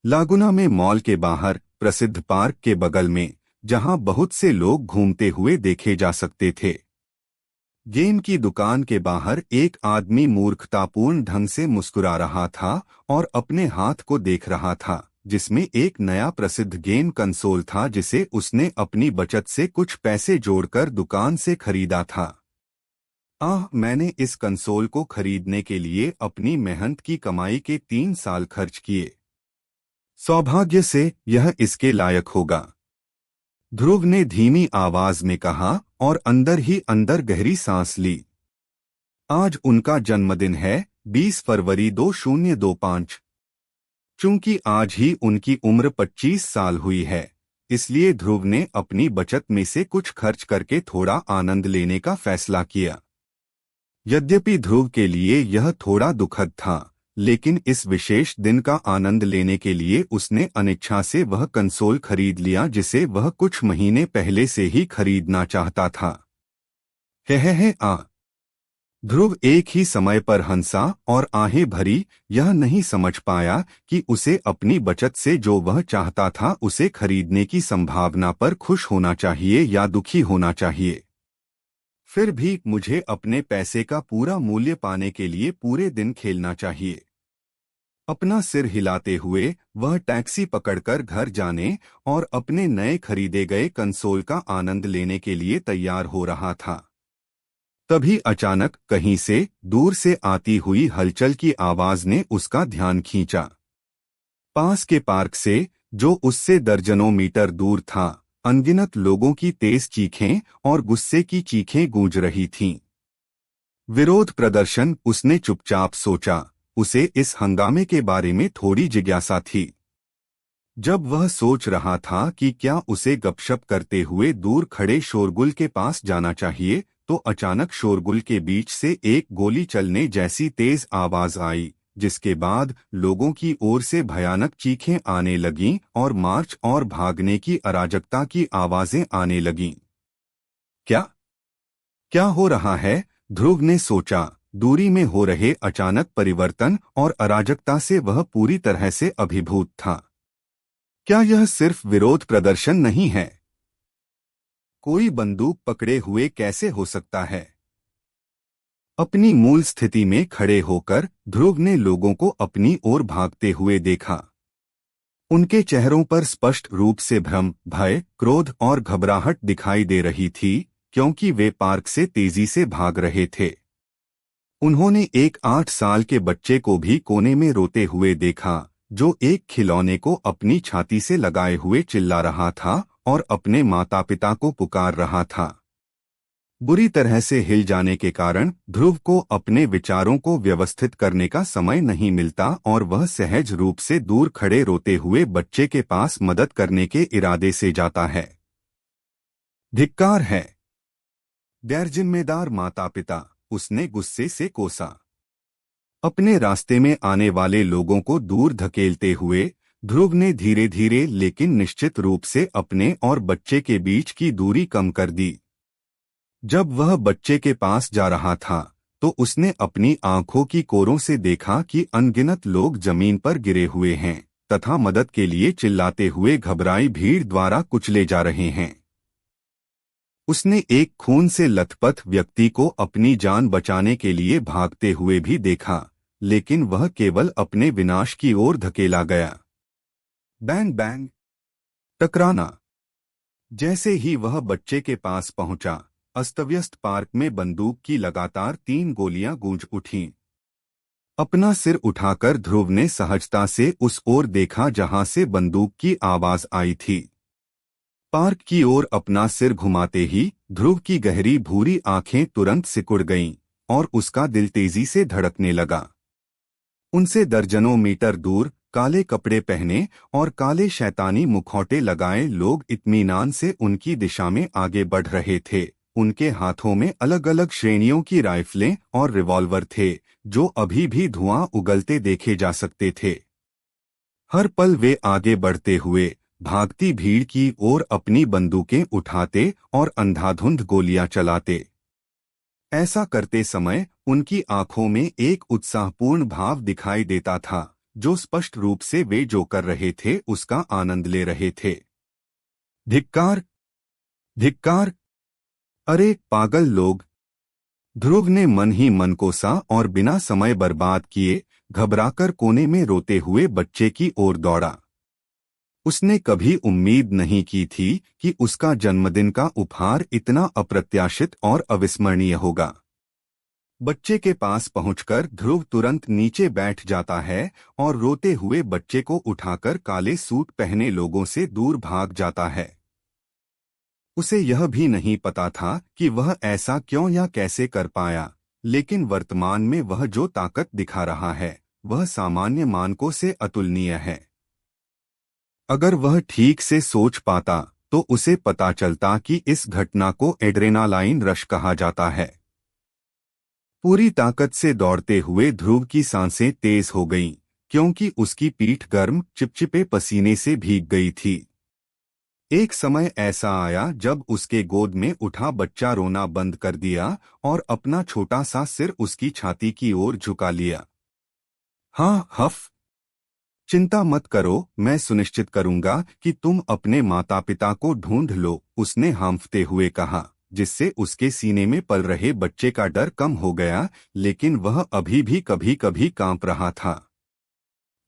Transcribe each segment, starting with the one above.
लागुना में मॉल के बाहर प्रसिद्ध पार्क के बगल में, जहां बहुत से लोग घूमते हुए देखे जा सकते थे। गेम की दुकान के बाहर एक आदमी मूर्खतापूर्ण ढंग से मुस्कुरा रहा था और अपने हाथ को देख रहा था, जिसमें एक नया प्रसिद्ध गेम कंसोल था जिसे उसने अपनी बचत से कुछ पैसे जोड़कर दुकान से खरीदा था। मैंने इस कंसोल को खरीदने के लिए अपनी मेहनत की कमाई के 3 साल खर्च किए। सौभाग्य से यह इसके लायक होगा, ध्रुव ने धीमी आवाज में कहा और अंदर ही अंदर गहरी सांस ली। आज उनका जन्मदिन है, 20 फरवरी 2025। चूंकि आज ही उनकी उम्र 25 साल हुई है, इसलिए ध्रुव ने अपनी बचत में से कुछ खर्च करके थोड़ा आनंद लेने का फैसला किया। यद्यपि ध्रुव के लिए यह थोड़ा दुखद था, लेकिन इस विशेष दिन का आनंद लेने के लिए उसने अनिच्छा से वह कंसोल खरीद लिया जिसे वह कुछ महीने पहले से ही खरीदना चाहता था। ध्रुव एक ही समय पर हंसा और आहें भरी, यह नहीं समझ पाया कि उसे अपनी बचत से जो वह चाहता था उसे खरीदने की संभावना पर खुश होना चाहिए या दुखी होना चाहिए। फिर भी मुझे अपने पैसे का पूरा मूल्य पाने के लिए पूरे दिन खेलना चाहिए। अपना सिर हिलाते हुए वह टैक्सी पकड़कर घर जाने और अपने नए खरीदे गए कंसोल का आनंद लेने के लिए तैयार हो रहा था। तभी अचानक कहीं से दूर से आती हुई हलचल की आवाज ने उसका ध्यान खींचा। पास के पार्क से, जो उससे दर्जनों मीटर दूर था, अनगिनत लोगों की तेज चीखें और गुस्से की चीखें गूंज रही थीं। विरोध प्रदर्शन, उसने चुपचाप सोचा। उसे इस हंगामे के बारे में थोड़ी जिज्ञासा थी। जब वह सोच रहा था कि क्या उसे गपशप करते हुए दूर खड़े शोरगुल के पास जाना चाहिए, तो अचानक शोरगुल के बीच से एक गोली चलने जैसी तेज आवाज आई, जिसके बाद लोगों की ओर से भयानक चीखें आने लगीं और मार्च और भागने की अराजकता की आवाजें आने लगीं। क्या क्या हो रहा है? ध्रुव ने सोचा। दूरी में हो रहे अचानक परिवर्तन और अराजकता से वह पूरी तरह से अभिभूत था। क्या यह सिर्फ विरोध प्रदर्शन नहीं है? कोई बंदूक पकड़े हुए कैसे हो सकता है? अपनी मूल स्थिति में खड़े होकर ध्रुव ने लोगों को अपनी ओर भागते हुए देखा। उनके चेहरों पर स्पष्ट रूप से भ्रम, भय, क्रोध और घबराहट दिखाई दे रही थी, क्योंकि वे पार्क से तेजी से भाग रहे थे। उन्होंने एक 8 साल के बच्चे को भी कोने में रोते हुए देखा, जो एक खिलौने को अपनी छाती से लगाए हुए चिल्ला रहा था और अपने माता पिता को पुकार रहा था। बुरी तरह से हिल जाने के कारण ध्रुव को अपने विचारों को व्यवस्थित करने का समय नहीं मिलता और वह सहज रूप से दूर खड़े रोते हुए बच्चे के पास मदद करने के इरादे से जाता है। धिक्कार है, गैरजिम्मेदार माता पिता, उसने गुस्से से कोसा। अपने रास्ते में आने वाले लोगों को दूर धकेलते हुए ध्रुव ने धीरे धीरे लेकिन निश्चित रूप से अपने और बच्चे के बीच की दूरी कम कर दी। जब वह बच्चे के पास जा रहा था, तो उसने अपनी आंखों की कोरों से देखा कि अनगिनत लोग जमीन पर गिरे हुए हैं तथा मदद के लिए चिल्लाते हुए घबराई भीड़ द्वारा कुचले जा रहे हैं। उसने एक खून से लथपथ व्यक्ति को अपनी जान बचाने के लिए भागते हुए भी देखा, लेकिन वह केवल अपने विनाश की ओर धकेला गया। बैंग बैंग, टकराना। जैसे ही वह बच्चे के पास पहुंचा, अस्तव्यस्त पार्क में बंदूक की लगातार 3 गोलियां गूंज उठीं। अपना सिर उठाकर ध्रुव ने सहजता से उस ओर देखा जहां से बंदूक की आवाज आई थी। पार्क की ओर अपना सिर घुमाते ही ध्रुव की गहरी भूरी आंखें तुरंत सिकुड़ गईं और उसका दिल तेजी से धड़कने लगा। उनसे दर्जनों मीटर दूर काले कपड़े पहने और काले शैतानी मुखौटे लगाए लोग इत्मीनान से उनकी दिशा में आगे बढ़ रहे थे। उनके हाथों में अलग अलग श्रेणियों की राइफलें और रिवॉल्वर थे, जो अभी भी धुआं उगलते देखे जा सकते थे। हर पल वे आगे बढ़ते हुए भागती भीड़ की ओर अपनी बंदूकें उठाते और अंधाधुंध गोलियां चलाते। ऐसा करते समय उनकी आंखों में एक उत्साहपूर्ण भाव दिखाई देता था, जो स्पष्ट रूप से वे जो कर रहे थे उसका आनंद ले रहे थे। धिक्कार, धिक्कार, अरे पागल लोग! ध्रुव ने मन ही मन कोसा और बिना समय बर्बाद किए घबराकर कोने में रोते हुए बच्चे की ओर दौड़ा। उसने कभी उम्मीद नहीं की थी कि उसका जन्मदिन का उपहार इतना अप्रत्याशित और अविस्मरणीय होगा। बच्चे के पास पहुंचकर ध्रुव तुरंत नीचे बैठ जाता है और रोते हुए बच्चे को उठाकर काले सूट पहने लोगों से दूर भाग जाता है। उसे यह भी नहीं पता था कि वह ऐसा क्यों या कैसे कर पाया, लेकिन वर्तमान में वह जो ताकत दिखा रहा है वह सामान्य मानकों से अतुलनीय है। अगर वह ठीक से सोच पाता तो उसे पता चलता कि इस घटना को एड्रेनालाइन रश कहा जाता है। पूरी ताकत से दौड़ते हुए ध्रुव की सांसें तेज हो गईं, क्योंकि उसकी पीठ गर्म चिपचिपे पसीने से भीग गई थी। एक समय ऐसा आया जब उसके गोद में उठा बच्चा रोना बंद कर दिया और अपना छोटा सा सिर उसकी छाती की ओर झुका लिया। हाँ हफ, चिंता मत करो, मैं सुनिश्चित करूंगा कि तुम अपने माता पिता को ढूंढ लो, उसने हांफते हुए कहा, जिससे उसके सीने में पल रहे बच्चे का डर कम हो गया, लेकिन वह अभी भी कभी कभी कांप रहा था।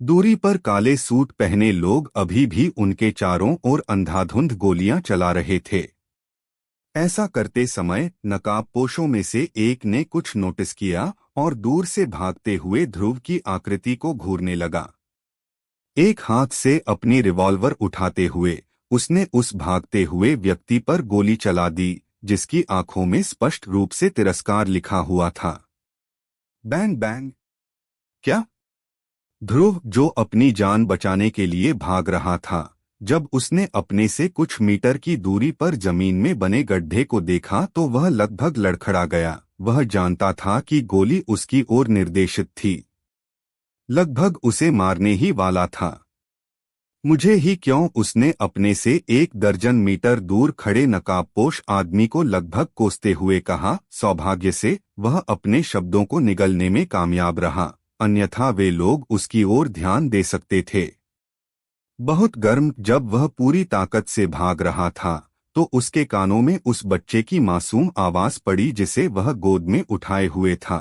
दूरी पर काले सूट पहने लोग अभी भी उनके चारों ओर अंधाधुंध गोलियां चला रहे थे। ऐसा करते समय नकाबपोशों में से एक ने कुछ नोटिस किया और दूर से भागते हुए ध्रुव की आकृति को घूरने लगा। एक हाथ से अपनी रिवॉल्वर उठाते हुए उसने उस भागते हुए व्यक्ति पर गोली चला दी, जिसकी आंखों में स्पष्ट रूप से तिरस्कार लिखा हुआ था। Bang bang! क्या? ध्रुव, जो अपनी जान बचाने के लिए भाग रहा था, जब उसने अपने से कुछ मीटर की दूरी पर जमीन में बने गड्ढे को देखा तो वह लगभग लड़खड़ा गया। वह जानता था कि गोली उसकी ओर निर्देशित थी, लगभग उसे मारने ही वाला था। मुझे ही क्यों, उसने अपने से 1 दर्जन मीटर दूर खड़े नकाबपोश आदमी को लगभग कोसते हुए कहा। सौभाग्य से वह अपने शब्दों को निगलने में कामयाब रहा, अन्यथा वे लोग उसकी ओर ध्यान दे सकते थे। बहुत गर्म, जब वह पूरी ताकत से भाग रहा था तो उसके कानों में उस बच्चे की मासूम आवाज पड़ी जिसे वह गोद में उठाए हुए था।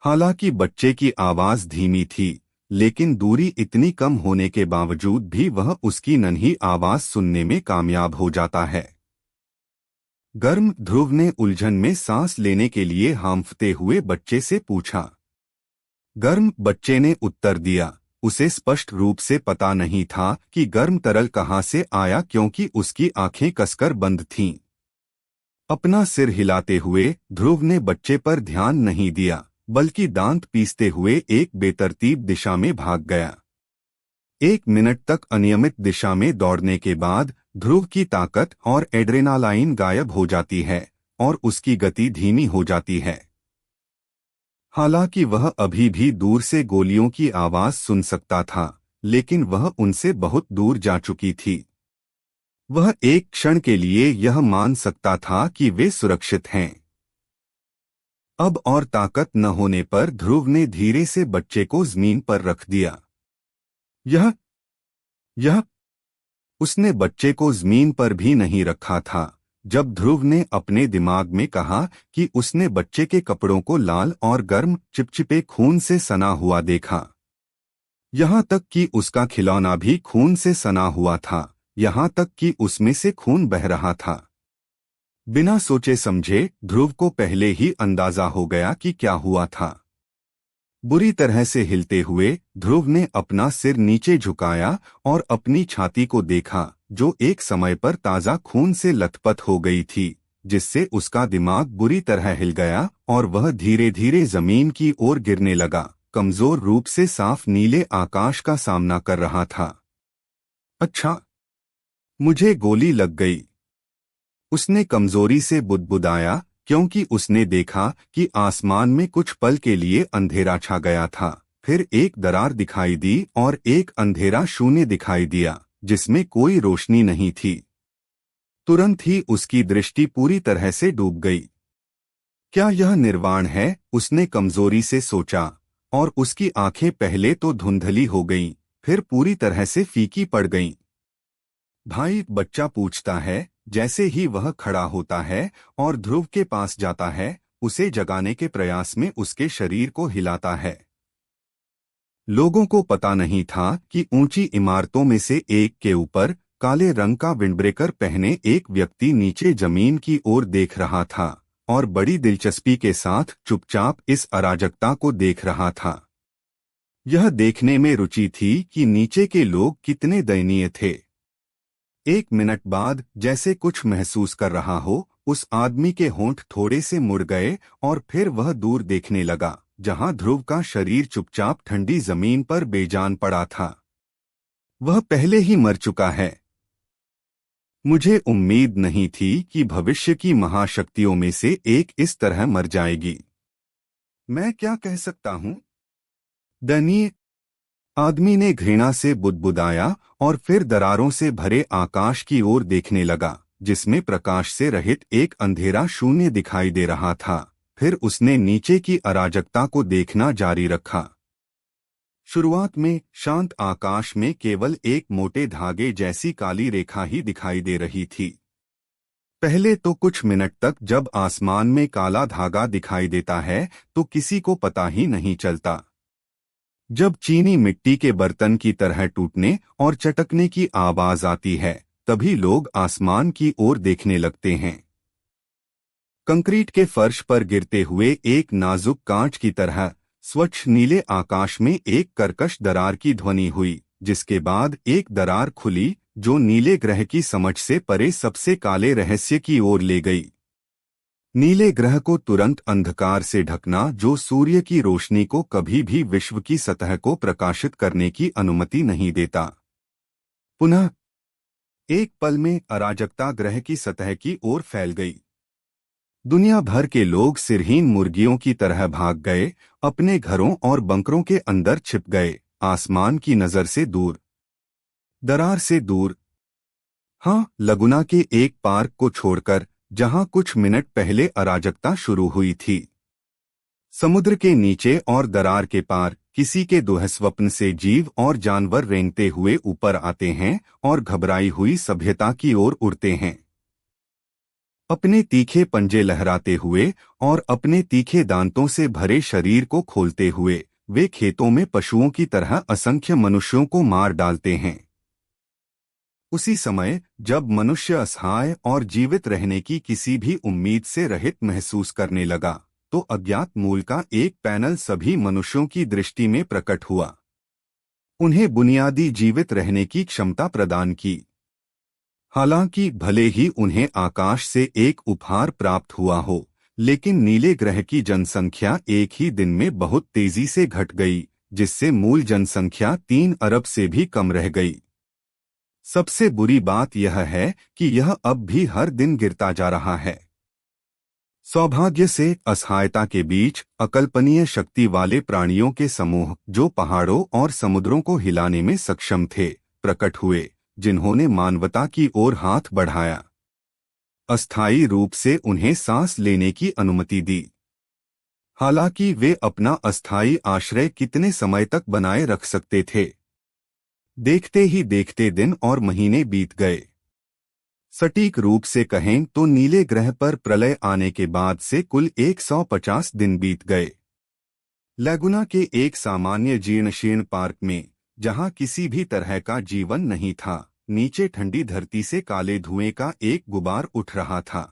हालांकि बच्चे की आवाज धीमी थी, लेकिन दूरी इतनी कम होने के बावजूद भी वह उसकी नन्ही आवाज सुनने में कामयाब हो जाता है। गर्म, ध्रुव ने उलझन में सांस लेने के लिए हांफते हुए बच्चे से पूछा। गर्म, बच्चे ने उत्तर दिया। उसे स्पष्ट रूप से पता नहीं था कि गर्म तरल कहाँ से आया, क्योंकि उसकी आंखें कसकर बंद थीं। अपना सिर हिलाते हुए ध्रुव ने बच्चे पर ध्यान नहीं दिया, बल्कि दांत पीसते हुए एक बेतरतीब दिशा में भाग गया। 1 मिनट तक अनियमित दिशा में दौड़ने के बाद ध्रुव की ताकत और एड्रेनालाइन गायब हो जाती है और उसकी गति धीमी हो जाती है। हालांकि वह अभी भी दूर से गोलियों की आवाज सुन सकता था, लेकिन वह उनसे बहुत दूर जा चुकी थी। वह एक क्षण के लिए यह मान सकता था कि वे सुरक्षित हैं। अब और ताकत न होने पर ध्रुव ने धीरे से बच्चे को जमीन पर रख दिया। यह उसने बच्चे को जमीन पर भी नहीं रखा था जब ध्रुव ने अपने दिमाग में कहा कि उसने बच्चे के कपड़ों को लाल और गर्म चिपचिपे खून से सना हुआ देखा। यहाँ तक कि उसका खिलौना भी खून से सना हुआ था, यहाँ तक कि उसमें से खून बह रहा था। बिना सोचे समझे ध्रुव को पहले ही अंदाजा हो गया कि क्या हुआ था। बुरी तरह से हिलते हुए ध्रुव ने अपना सिर नीचे झुकाया और अपनी छाती को देखा, जो एक समय पर ताज़ा खून से लथपथ हो गई थी, जिससे उसका दिमाग बुरी तरह हिल गया और वह धीरे धीरे जमीन की ओर गिरने लगा, कमजोर रूप से साफ नीले आकाश का सामना कर रहा था। अच्छा, मुझे गोली लग गई, उसने कमजोरी से बुदबुदाया, क्योंकि उसने देखा कि आसमान में कुछ पल के लिए अंधेरा छा गया था। फिर एक दरार दिखाई दी और एक अंधेरा शून्य दिखाई दिया, जिसमें कोई रोशनी नहीं थी। तुरंत ही उसकी दृष्टि पूरी तरह से डूब गई। क्या यह निर्वाण है? उसने कमजोरी से सोचा, और उसकी आंखें पहले तो धुंधली हो गईं, फिर पूरी तरह से फीकी पड़ गईं। भाई, बच्चा पूछता है। जैसे ही वह खड़ा होता है और ध्रुव के पास जाता है, उसे जगाने के प्रयास में उसके शरीर को हिलाता है। लोगों को पता नहीं था कि ऊंची इमारतों में से एक के ऊपर काले रंग का विंडब्रेकर पहने एक व्यक्ति नीचे जमीन की ओर देख रहा था और बड़ी दिलचस्पी के साथ चुपचाप इस अराजकता को देख रहा था। यह देखने में रुचि थी कि नीचे के लोग कितने दयनीय थे। एक मिनट बाद, जैसे कुछ महसूस कर रहा हो, उस आदमी के होंठ थोड़े से मुड़ गए और फिर वह दूर देखने लगा, जहां ध्रुव का शरीर चुपचाप ठंडी जमीन पर बेजान पड़ा था। वह पहले ही मर चुका है। मुझे उम्मीद नहीं थी कि भविष्य की महाशक्तियों में से एक इस तरह मर जाएगी। मैं क्या कह सकता हूँ? दयनीय, आदमी ने घृणा से बुदबुदाया और फिर दरारों से भरे आकाश की ओर देखने लगा, जिसमें प्रकाश से रहित एक अंधेरा शून्य दिखाई दे रहा था। फिर उसने नीचे की अराजकता को देखना जारी रखा। शुरुआत में शांत आकाश में केवल एक मोटे धागे जैसी काली रेखा ही दिखाई दे रही थी। पहले तो कुछ मिनट तक जब आसमान में काला धागा दिखाई देता है तो किसी को पता ही नहीं चलता। जब चीनी मिट्टी के बर्तन की तरह टूटने और चटकने की आवाज आती है, तभी लोग आसमान की ओर देखने लगते हैं। कंक्रीट के फर्श पर गिरते हुए एक नाजुक कांच की तरह स्वच्छ नीले आकाश में एक कर्कश दरार की ध्वनि हुई, जिसके बाद एक दरार खुली जो नीले ग्रह की समझ से परे सबसे काले रहस्य की ओर ले गई। नीले ग्रह को तुरंत अंधकार से ढकना, जो सूर्य की रोशनी को कभी भी विश्व की सतह को प्रकाशित करने की अनुमति नहीं देता। पुनः एक पल में अराजकता ग्रह की सतह की ओर फैल गई। दुनिया भर के लोग सिरहीन मुर्गियों की तरह भाग गए, अपने घरों और बंकरों के अंदर छिप गए, आसमान की नजर से दूर, दरार से दूर। हाँ, लगुना के एक पार्क को छोड़कर, जहां कुछ मिनट पहले अराजकता शुरू हुई थी। समुद्र के नीचे और दरार के पार किसी के दुःस्वप्न से जीव और जानवर रेंगते हुए ऊपर आते हैं और घबराई हुई सभ्यता की ओर उड़ते हैं। अपने तीखे पंजे लहराते हुए और अपने तीखे दांतों से भरे शरीर को खोलते हुए वे खेतों में पशुओं की तरह असंख्य मनुष्यों को मार डालते हैं। उसी समय जब मनुष्य असहाय और जीवित रहने की किसी भी उम्मीद से रहित महसूस करने लगा, तो अज्ञात मूल का एक पैनल सभी मनुष्यों की दृष्टि में प्रकट हुआ। उन्हें बुनियादी जीवित रहने की क्षमता प्रदान की। हालांकि भले ही उन्हें आकाश से एक उपहार प्राप्त हुआ हो, लेकिन नीले ग्रह की जनसंख्या एक ही दिन में बहुत तेजी से घट गई, जिससे मूल जनसंख्या 3 अरब से भी कम रह गई। सबसे बुरी बात यह है कि यह अब भी हर दिन गिरता जा रहा है। सौभाग्य से असहायता के बीच अकल्पनीय शक्ति वाले प्राणियों के समूह, जो पहाड़ों और समुद्रों को हिलाने में सक्षम थे, प्रकट हुए, जिन्होंने मानवता की ओर हाथ बढ़ाया, अस्थायी रूप से उन्हें सांस लेने की अनुमति दी। हालांकि वे अपना अस्थायी आश्रय कितने समय तक बनाए रख सकते थे? देखते ही देखते दिन और महीने बीत गए। सटीक रूप से कहें तो नीले ग्रह पर प्रलय आने के बाद से कुल 150 दिन बीत गए। लैगुना के एक सामान्य जीर्ण पार्क में, जहां किसी भी तरह का जीवन नहीं था, नीचे ठंडी धरती से काले धुएं का एक गुबार उठ रहा था।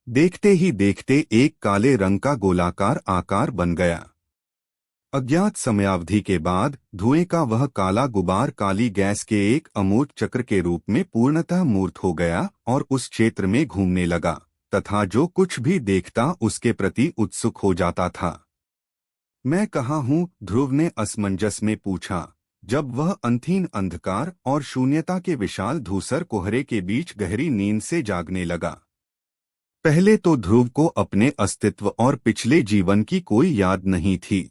देखते ही देखते एक काले रंग का गोलाकार आकार बन गया। अज्ञात समयावधि के बाद धुएं का वह काला गुबार काली गैस के एक अमूर्त चक्र के रूप में पूर्णतः मूर्त हो गया और उस क्षेत्र में घूमने लगा, तथा जो कुछ भी देखता उसके प्रति उत्सुक हो जाता था। मैं कहाँ हूँ? ध्रुव ने असमंजस में पूछा, जब वह अंधीन अंधकार और शून्यता के विशाल धूसर कोहरे के बीच गहरी नींद से जागने लगा। पहले तो ध्रुव को अपने अस्तित्व और पिछले जीवन की कोई याद नहीं थी।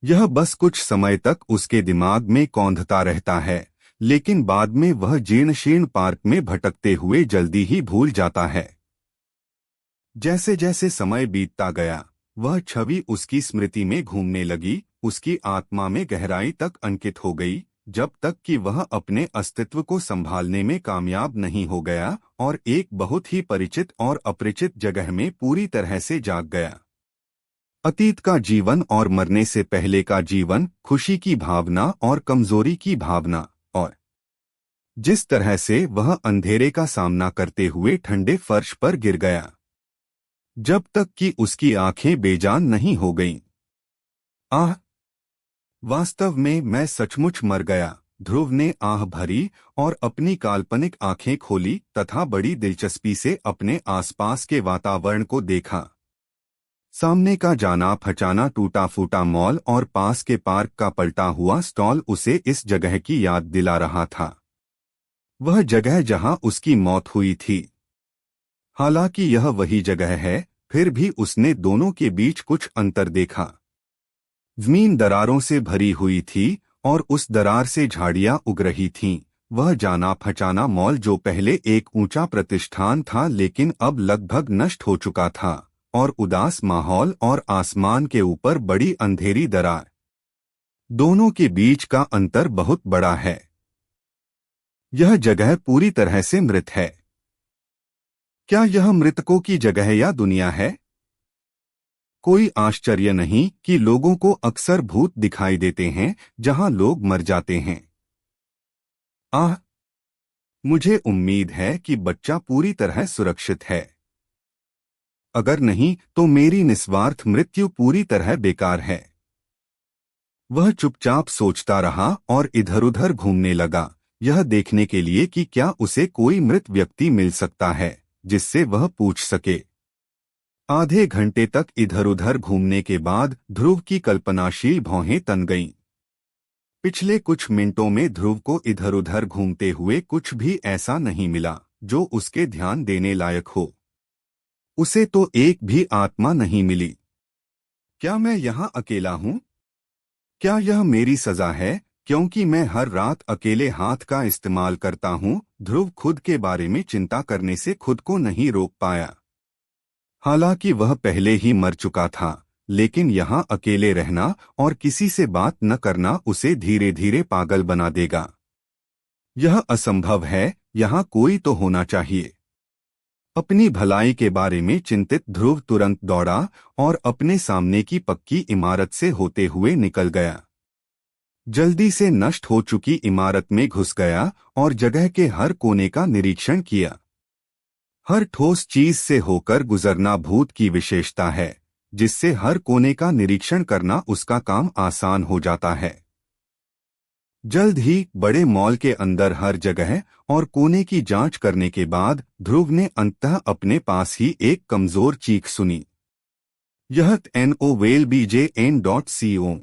यह बस कुछ समय तक उसके दिमाग में कौंधता रहता है, लेकिन बाद में वह जीर्ण पार्क में भटकते हुए जल्दी ही भूल जाता है। जैसे जैसे समय बीतता गया, वह छवि उसकी स्मृति में घूमने लगी, उसकी आत्मा में गहराई तक अंकित हो गई, जब तक कि वह अपने अस्तित्व को संभालने में कामयाब नहीं हो गया और एक बहुत ही परिचित और अपरिचित जगह में पूरी तरह से जाग गया। अतीत का जीवन और मरने से पहले का जीवन, खुशी की भावना और कमजोरी की भावना, और जिस तरह से वह अंधेरे का सामना करते हुए ठंडे फर्श पर गिर गया, जब तक कि उसकी आंखें बेजान नहीं हो गईं। आह! वास्तव में मैं सचमुच मर गया, ध्रुव ने आह भरी और अपनी काल्पनिक आंखें खोली तथा बड़ी दिलचस्पी से अपने आसपास के वातावरण को देखा। सामने का जाना पहचाना टूटा फूटा मॉल और पास के पार्क का पलटा हुआ स्टॉल उसे इस जगह की याद दिला रहा था, वह जगह जहां उसकी मौत हुई थी। हालांकि यह वही जगह है, फिर भी उसने दोनों के बीच कुछ अंतर देखा। जमीन दरारों से भरी हुई थी और उस दरार से झाड़ियां उग रही थीं। वह जाना पहचाना मॉल जो पहले एक ऊंचा प्रतिष्ठान था लेकिन अब लगभग नष्ट हो चुका था, और उदास माहौल और आसमान के ऊपर बड़ी अंधेरी दरार, दोनों के बीच का अंतर बहुत बड़ा है। यह जगह पूरी तरह से मृत है। क्या यह मृतकों की जगह या दुनिया है? कोई आश्चर्य नहीं कि लोगों को अक्सर भूत दिखाई देते हैं जहां लोग मर जाते हैं। आह! मुझे उम्मीद है कि बच्चा पूरी तरह सुरक्षित है। अगर नहीं तो मेरी निस्वार्थ मृत्यु पूरी तरह बेकार है। वह चुपचाप सोचता रहा और इधर-उधर घूमने लगा, यह देखने के लिए कि क्या उसे कोई मृत व्यक्ति मिल सकता है जिससे वह पूछ सके। आधे घंटे तक इधर-उधर घूमने के बाद ध्रुव की कल्पनाशील भौहें तन गईं। पिछले कुछ मिनटों में ध्रुव को इधर-उधर घूमते हुए कुछ भी ऐसा नहीं मिला जो उसके ध्यान देने लायक हो। उसे तो एक भी आत्मा नहीं मिली। क्या मैं यहाँ अकेला हूँ? क्या यह मेरी सजा है क्योंकि मैं हर रात अकेले हाथ का इस्तेमाल करता हूँ? ध्रुव खुद के बारे में चिंता करने से खुद को नहीं रोक पाया। हालांकि वह पहले ही मर चुका था, लेकिन यहाँ अकेले रहना और किसी से बात न करना उसे धीरे धीरे पागल बना देगा। यह असंभव है, यहाँ कोई तो होना चाहिए। अपनी भलाई के बारे में चिंतित ध्रुव तुरंत दौड़ा और अपने सामने की पक्की इमारत से होते हुए निकल गया। जल्दी से नष्ट हो चुकी इमारत में घुस गया और जगह के हर कोने का निरीक्षण किया। हर ठोस चीज से होकर गुजरना भूत की विशेषता है, जिससे हर कोने का निरीक्षण करना उसका काम आसान हो जाता है। जल्द ही बड़े मॉल के अंदर हर जगह और कोने की जांच करने के बाद ध्रुव ने अंततः अपने पास ही एक कमजोर चीख सुनी। यह NOVELBJN.CO।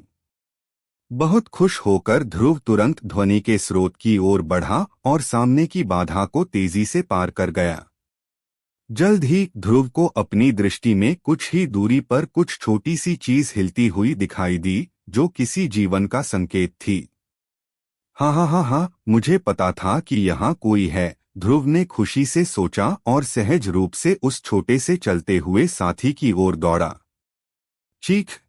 बहुत खुश होकर ध्रुव तुरंत ध्वनि के स्रोत की ओर बढ़ा और सामने की बाधा को तेजी से पार कर गया। जल्द ही ध्रुव को अपनी दृष्टि में कुछ ही दूरी पर कुछ छोटी सी चीज हिलती हुई दिखाई दी, जो किसी जीवन का संकेत थी। हाँ, मुझे पता था कि यहाँ कोई है, ध्रुव ने खुशी से सोचा और सहज रूप से उस छोटे से चलते हुए साथी की ओर दौड़ा। चीख!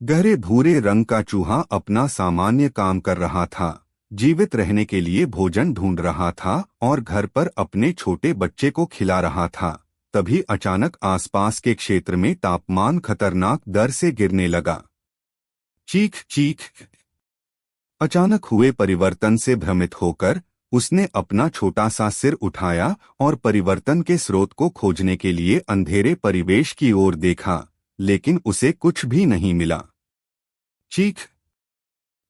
गहरे भूरे रंग का चूहा अपना सामान्य काम कर रहा था, जीवित रहने के लिए भोजन ढूंढ रहा था और घर पर अपने छोटे बच्चे को खिला रहा था। तभी अचानक आसपास के क्षेत्र में तापमान खतरनाक दर से गिरने लगा। चीख चीख! अचानक हुए परिवर्तन से भ्रमित होकर उसने अपना छोटा सा सिर उठाया और परिवर्तन के स्रोत को खोजने के लिए अंधेरे परिवेश की ओर देखा, लेकिन उसे कुछ भी नहीं मिला। चीख!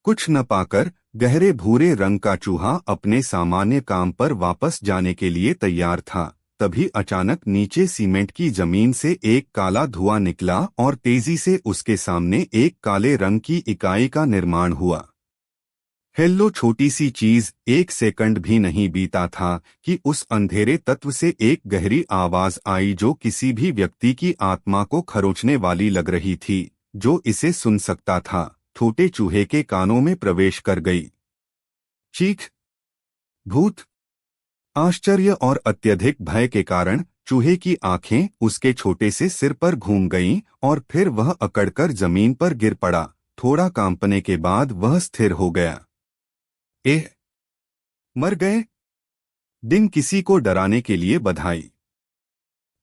कुछ न पाकर गहरे भूरे रंग का चूहा अपने सामान्य काम पर वापस जाने के लिए तैयार था। तभी अचानक नीचे सीमेंट की जमीन से एक काला धुआं निकला और तेजी से उसके सामने एक काले रंग की इकाई का निर्माण हुआ। हेलो छोटी सी चीज! एक सेकंड भी नहीं बीता था कि उस अंधेरे तत्व से एक गहरी आवाज आई जो किसी भी व्यक्ति की आत्मा को खरोंचने वाली लग रही थी। जो इसे सुन सकता था, छोटे चूहे के कानों में प्रवेश कर गई। चीख! भूत! आश्चर्य और अत्यधिक भय के कारण चूहे की आंखें उसके छोटे से सिर पर घूम गईं और फिर वह अकड़कर जमीन पर गिर पड़ा। थोड़ा कांपने के बाद वह स्थिर हो गया। एह, मर गए। डिंग किसी को डराने के लिए बधाई।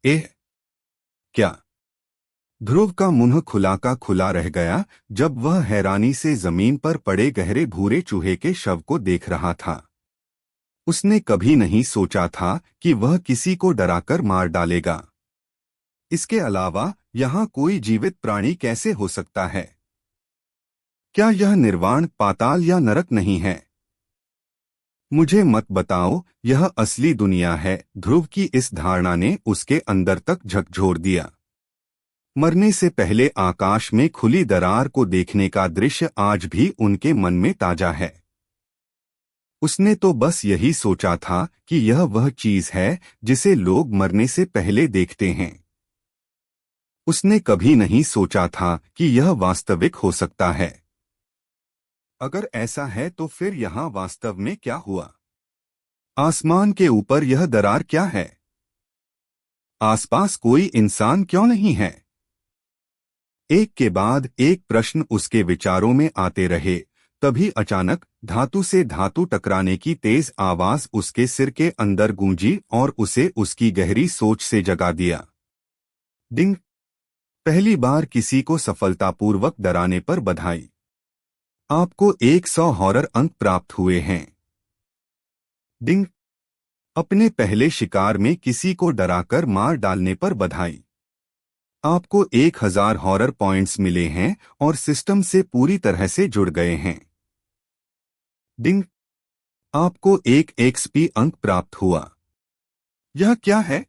एह, क्या? ध्रुव का मुंह खुला का खुला रह गया जब वह हैरानी से जमीन पर पड़े गहरे भूरे चूहे के शव को देख रहा था। उसने कभी नहीं सोचा था कि वह किसी को डराकर मार डालेगा। इसके अलावा यहाँ कोई जीवित प्राणी कैसे हो सकता है? क्या यह निर्वाण, पाताल या नरक नहीं है? मुझे मत बताओ यह असली दुनिया है। ध्रुव की इस धारणा ने उसके अंदर तक झकझोर दिया। मरने से पहले आकाश में खुली दरार को देखने का दृश्य आज भी उनके मन में ताजा है। उसने तो बस यही सोचा था कि यह वह चीज है जिसे लोग मरने से पहले देखते हैं। उसने कभी नहीं सोचा था कि यह वास्तविक हो सकता है। अगर ऐसा है तो फिर यहाँ वास्तव में क्या हुआ? आसमान के ऊपर यह दरार क्या है? आसपास कोई इंसान क्यों नहीं है? एक के बाद एक प्रश्न उसके विचारों में आते रहे। तभी अचानक धातु से धातु टकराने की तेज आवाज उसके सिर के अंदर गूंजी और उसे उसकी गहरी सोच से जगा दिया। डिंग, पहली बार किसी को सफलतापूर्वक डराने पर बधाई। आपको 100 हॉरर अंक प्राप्त हुए हैं। डिंग, अपने पहले शिकार में किसी को डराकर मार डालने पर बधाई। आपको 1000 हॉरर पॉइंट्स मिले हैं और सिस्टम से पूरी तरह से जुड़ गए हैं। डिंग, आपको 1 एक्सपी अंक प्राप्त हुआ। यह क्या है?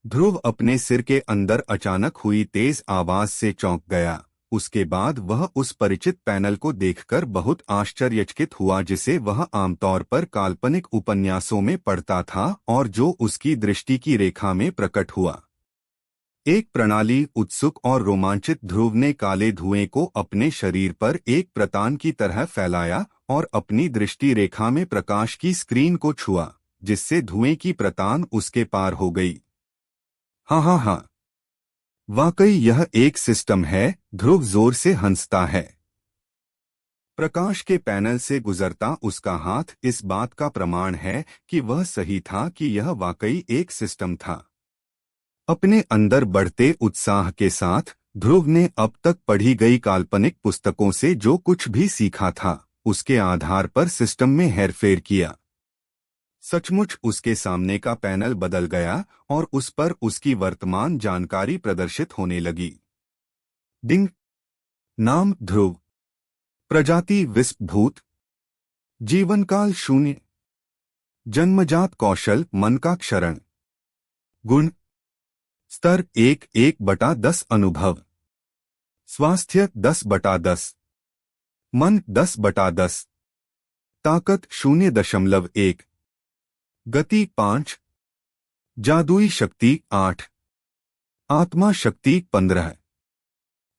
ध्रुव अपने सिर के अंदर अचानक हुई तेज आवाज से चौंक गया। उसके बाद वह उस परिचित पैनल को देखकर बहुत आश्चर्यचकित हुआ जिसे वह आमतौर पर काल्पनिक उपन्यासों में पढ़ता था और जो उसकी दृष्टि की रेखा में प्रकट हुआ। एक प्रणाली उत्सुक और रोमांचित। ध्रुव ने काले धुएं को अपने शरीर पर एक प्रतान की तरह फैलाया और अपनी दृष्टि रेखा में प्रकाश की स्क्रीन को छुआ, जिससे धुएं की प्रतान उसके पार हो गई। हाँ, वाकई यह एक सिस्टम है। ध्रुव जोर से हंसता है। प्रकाश के पैनल से गुजरता उसका हाथ इस बात का प्रमाण है कि वह सही था कि यह वाकई एक सिस्टम था। अपने अंदर बढ़ते उत्साह के साथ ध्रुव ने अब तक पढ़ी गई काल्पनिक पुस्तकों से जो कुछ भी सीखा था उसके आधार पर सिस्टम में हेरफेर किया। सचमुच उसके सामने का पैनल बदल गया और उस पर उसकी वर्तमान जानकारी प्रदर्शित होने लगी। डिंग, नाम ध्रुव, प्रजाति विस्पभूत, जीवनकाल 0, जन्मजात कौशल मन का क्षरण, गुण स्तर 1/10, अनुभव स्वास्थ्य 10/10, मन 10/10, ताकत 0.1, गति 5, जादुई शक्ति 8, आत्मा शक्ति 15,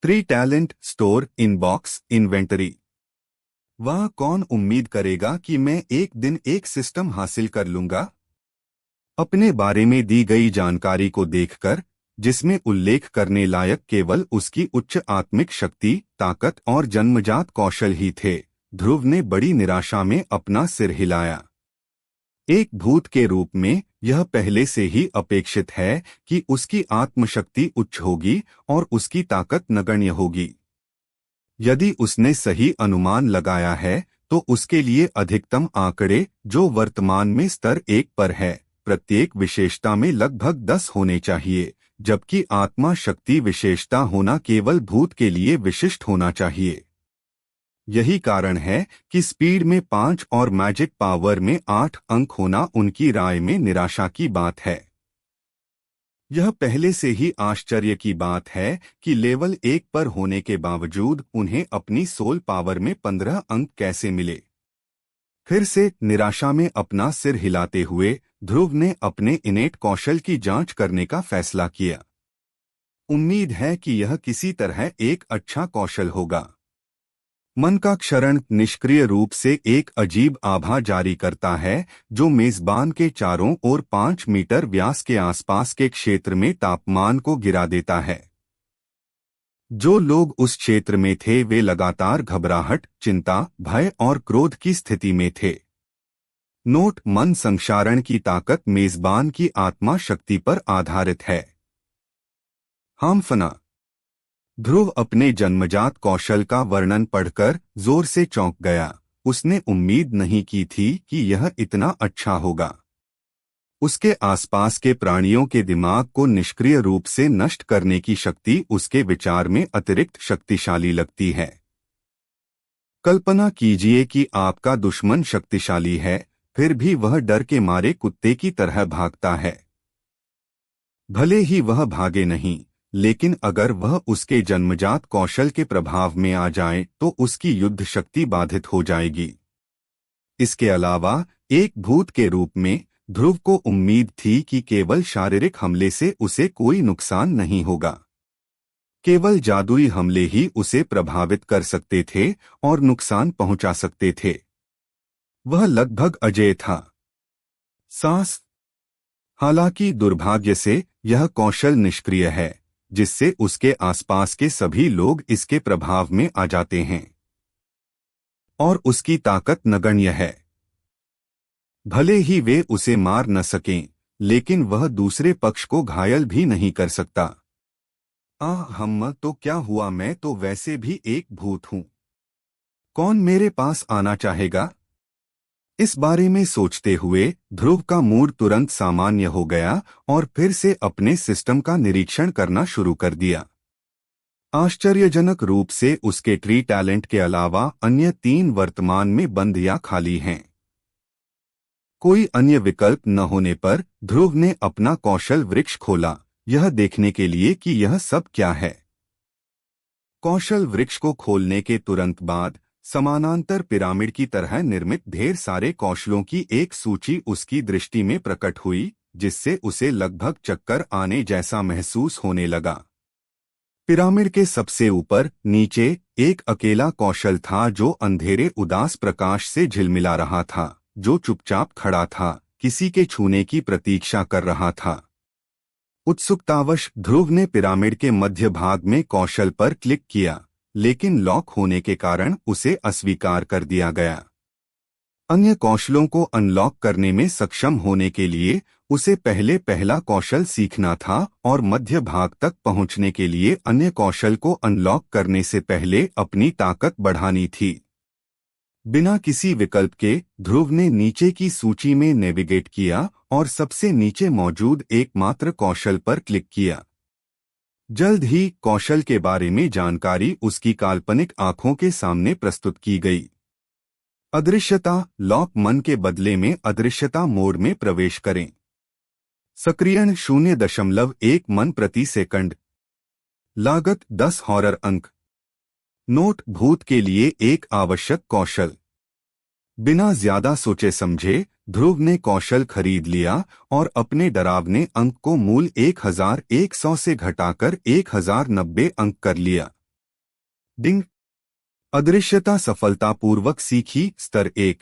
3 टैलेंट स्टोर इनबॉक्स इन्वेंटरी। वह कौन उम्मीद करेगा कि मैं एक दिन एक सिस्टम हासिल कर लूंगा? अपने बारे में दी गई जानकारी को देखकर, जिसमें उल्लेख करने लायक केवल उसकी उच्च आत्मिक शक्ति, ताकत और जन्मजात कौशल ही थे, ध्रुव ने बड़ी निराशा में अपना सिर हिलाया। एक भूत के रूप में यह पहले से ही अपेक्षित है कि उसकी आत्मशक्ति उच्च होगी और उसकी ताकत नगण्य होगी। यदि उसने सही अनुमान लगाया है तो उसके लिए अधिकतम आंकड़े, जो वर्तमान में स्तर 1 पर है, प्रत्येक विशेषता में लगभग 10 होने चाहिए, जबकि आत्मा शक्ति विशेषता होना केवल भूत के लिए विशिष्ट होना चाहिए। यही कारण है कि स्पीड में 5 और मैजिक पावर में 8 अंक होना उनकी राय में निराशा की बात है। यह पहले से ही आश्चर्य की बात है कि लेवल 1 पर होने के बावजूद उन्हें अपनी सोल पावर में 15 अंक कैसे मिले। फिर से निराशा में अपना सिर हिलाते हुए ध्रुव ने अपने इनेट कौशल की जांच करने का फैसला किया। उम्मीद है कि यह किसी तरह एक अच्छा कौशल होगा। मन का क्षरण निष्क्रिय रूप से एक अजीब आभा जारी करता है जो मेजबान के चारों ओर 5 मीटर व्यास के आसपास के क्षेत्र में तापमान को गिरा देता है। जो लोग उस क्षेत्र में थे वे लगातार घबराहट, चिंता, भय और क्रोध की स्थिति में थे। नोट: मन संक्षारण की ताकत मेजबान की आत्मा शक्ति पर आधारित है। हाम्फना। ध्रुव अपने जन्मजात कौशल का वर्णन पढ़कर जोर से चौंक गया। उसने उम्मीद नहीं की थी कि यह इतना अच्छा होगा। उसके आसपास के प्राणियों के दिमाग को निष्क्रिय रूप से नष्ट करने की शक्ति उसके विचार में अतिरिक्त शक्तिशाली लगती है। कल्पना कीजिए कि आपका दुश्मन शक्तिशाली है, फिर भी वह डर के मारे कुत्ते की तरह भागता है। भले ही वह भागे नहीं, लेकिन अगर वह उसके जन्मजात कौशल के प्रभाव में आ जाए तो उसकी युद्ध शक्ति बाधित हो जाएगी। इसके अलावा एक भूत के रूप में ध्रुव को उम्मीद थी कि केवल शारीरिक हमले से उसे कोई नुकसान नहीं होगा। केवल जादुई हमले ही उसे प्रभावित कर सकते थे और नुकसान पहुंचा सकते थे। वह लगभग अजेय था। सांस। हालांकि दुर्भाग्य से यह कौशल निष्क्रिय है, जिससे उसके आसपास के सभी लोग इसके प्रभाव में आ जाते हैं और उसकी ताकत नगण्य है। भले ही वे उसे मार न सकें, लेकिन वह दूसरे पक्ष को घायल भी नहीं कर सकता। हम तो क्या हुआ, मैं तो वैसे भी एक भूत हूं। कौन मेरे पास आना चाहेगा? इस बारे में सोचते हुए ध्रुव का मूड तुरंत सामान्य हो गया और फिर से अपने सिस्टम का निरीक्षण करना शुरू कर दिया। आश्चर्यजनक रूप से उसके ट्री टैलेंट के अलावा अन्य 3 वर्तमान में बंद या खाली हैं। कोई अन्य विकल्प न होने पर ध्रुव ने अपना कौशल वृक्ष खोला, यह देखने के लिए कि यह सब क्या है। कौशल वृक्ष को खोलने के तुरंत बाद समानांतर पिरामिड की तरह निर्मित ढेर सारे कौशलों की एक सूची उसकी दृष्टि में प्रकट हुई, जिससे उसे लगभग चक्कर आने जैसा महसूस होने लगा। पिरामिड के सबसे ऊपर नीचे एक अकेला कौशल था जो अंधेरे उदास प्रकाश से झिलमिला रहा था, जो चुपचाप खड़ा था, किसी के छूने की प्रतीक्षा कर रहा था। उत्सुकतावश ध्रुव ने पिरामिड के मध्य भाग में कौशल पर क्लिक किया, लेकिन लॉक होने के कारण उसे अस्वीकार कर दिया गया। अन्य कौशलों को अनलॉक करने में सक्षम होने के लिए उसे पहले पहला कौशल सीखना था और मध्य भाग तक पहुंचने के लिए अन्य कौशल को अनलॉक करने से पहले अपनी ताकत बढ़ानी थी। बिना किसी विकल्प के ध्रुव ने नीचे की सूची में नेविगेट किया और सबसे नीचे मौजूद एकमात्र कौशल पर क्लिक किया। जल्द ही कौशल के बारे में जानकारी उसकी काल्पनिक आंखों के सामने प्रस्तुत की गई। अदृश्यता लॉक। मन के बदले में अदृश्यता मोड में प्रवेश करें। सक्रियण 0.1 मन प्रति सेकंड। लागत 10 हॉरर अंक। नोट: भूत के लिए एक आवश्यक कौशल। बिना ज्यादा सोचे समझे ध्रुव ने कौशल खरीद लिया और अपने डरावने अंक को मूल 1100 से घटाकर 1090 अंक कर लिया। डिंग। अदृश्यता सफलतापूर्वक सीखी। स्तर 1।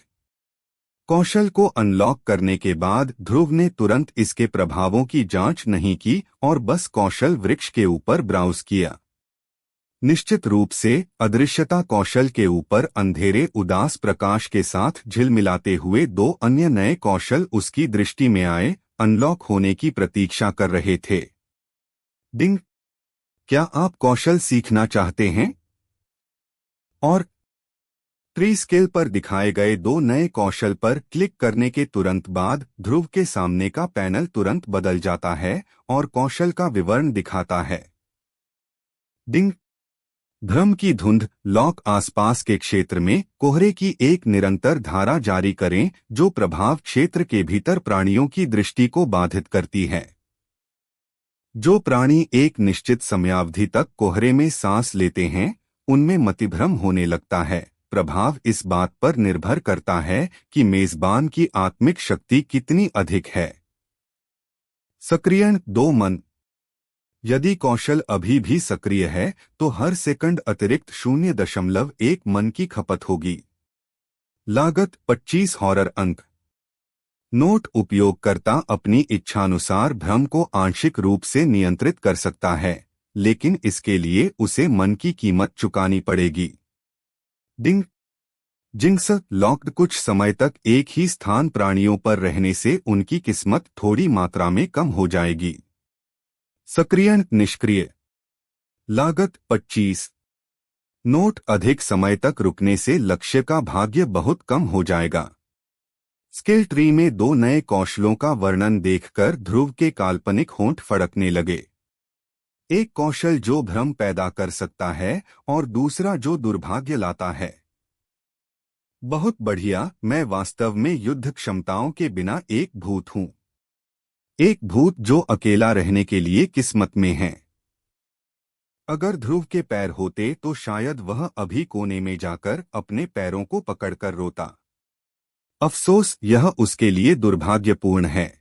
कौशल को अनलॉक करने के बाद ध्रुव ने तुरंत इसके प्रभावों की जांच नहीं की और बस कौशल वृक्ष के ऊपर ब्राउज किया। निश्चित रूप से अदृश्यता कौशल के ऊपर अंधेरे उदास प्रकाश के साथ झिलमिलाते हुए 2 अन्य नए कौशल उसकी दृष्टि में आए, अनलॉक होने की प्रतीक्षा कर रहे थे। डिंग। क्या आप कौशल सीखना चाहते हैं? और ट्री स्केल पर दिखाए गए 2 नए कौशल पर क्लिक करने के तुरंत बाद ध्रुव के सामने का पैनल तुरंत बदल जाता है और कौशल का विवरण दिखाता है। डिंग। भ्रम की धुंध लॉक। आसपास के क्षेत्र में कोहरे की एक निरंतर धारा जारी करें जो प्रभाव क्षेत्र के भीतर प्राणियों की दृष्टि को बाधित करती है। जो प्राणी एक निश्चित समयावधि तक कोहरे में सांस लेते हैं उनमें मतिभ्रम होने लगता है। प्रभाव इस बात पर निर्भर करता है कि मेजबान की आत्मिक शक्ति कितनी अधिक है। सक्रियण 2 मन। यदि कौशल अभी भी सक्रिय है तो हर सेकंड अतिरिक्त 0.1 मन की खपत होगी। लागत 25 हॉरर अंक। नोट: उपयोगकर्ता अपनी इच्छानुसार भ्रम को आंशिक रूप से नियंत्रित कर सकता है, लेकिन इसके लिए उसे मन की कीमत चुकानी पड़ेगी। डिंग जिंक्स लॉक्ड: कुछ समय तक एक ही स्थान प्राणियों पर रहने से उनकी किस्मत थोड़ी मात्रा में कम हो जाएगी। सक्रिय निष्क्रिय। लागत 25। नोट: अधिक समय तक रुकने से लक्ष्य का भाग्य बहुत कम हो जाएगा। स्किल ट्री में 2 नए कौशलों का वर्णन देखकर ध्रुव के काल्पनिक होंठ फड़कने लगे। एक कौशल जो भ्रम पैदा कर सकता है और दूसरा जो दुर्भाग्य लाता है। बहुत बढ़िया, मैं वास्तव में युद्ध क्षमताओं के बिना एक भूत हूं। एक भूत जो अकेला रहने के लिए किस्मत में है। अगर ध्रुव के पैर होते तो शायद वह अभी कोने में जाकर अपने पैरों को पकड़कर रोता। अफसोस, यह उसके लिए दुर्भाग्यपूर्ण है।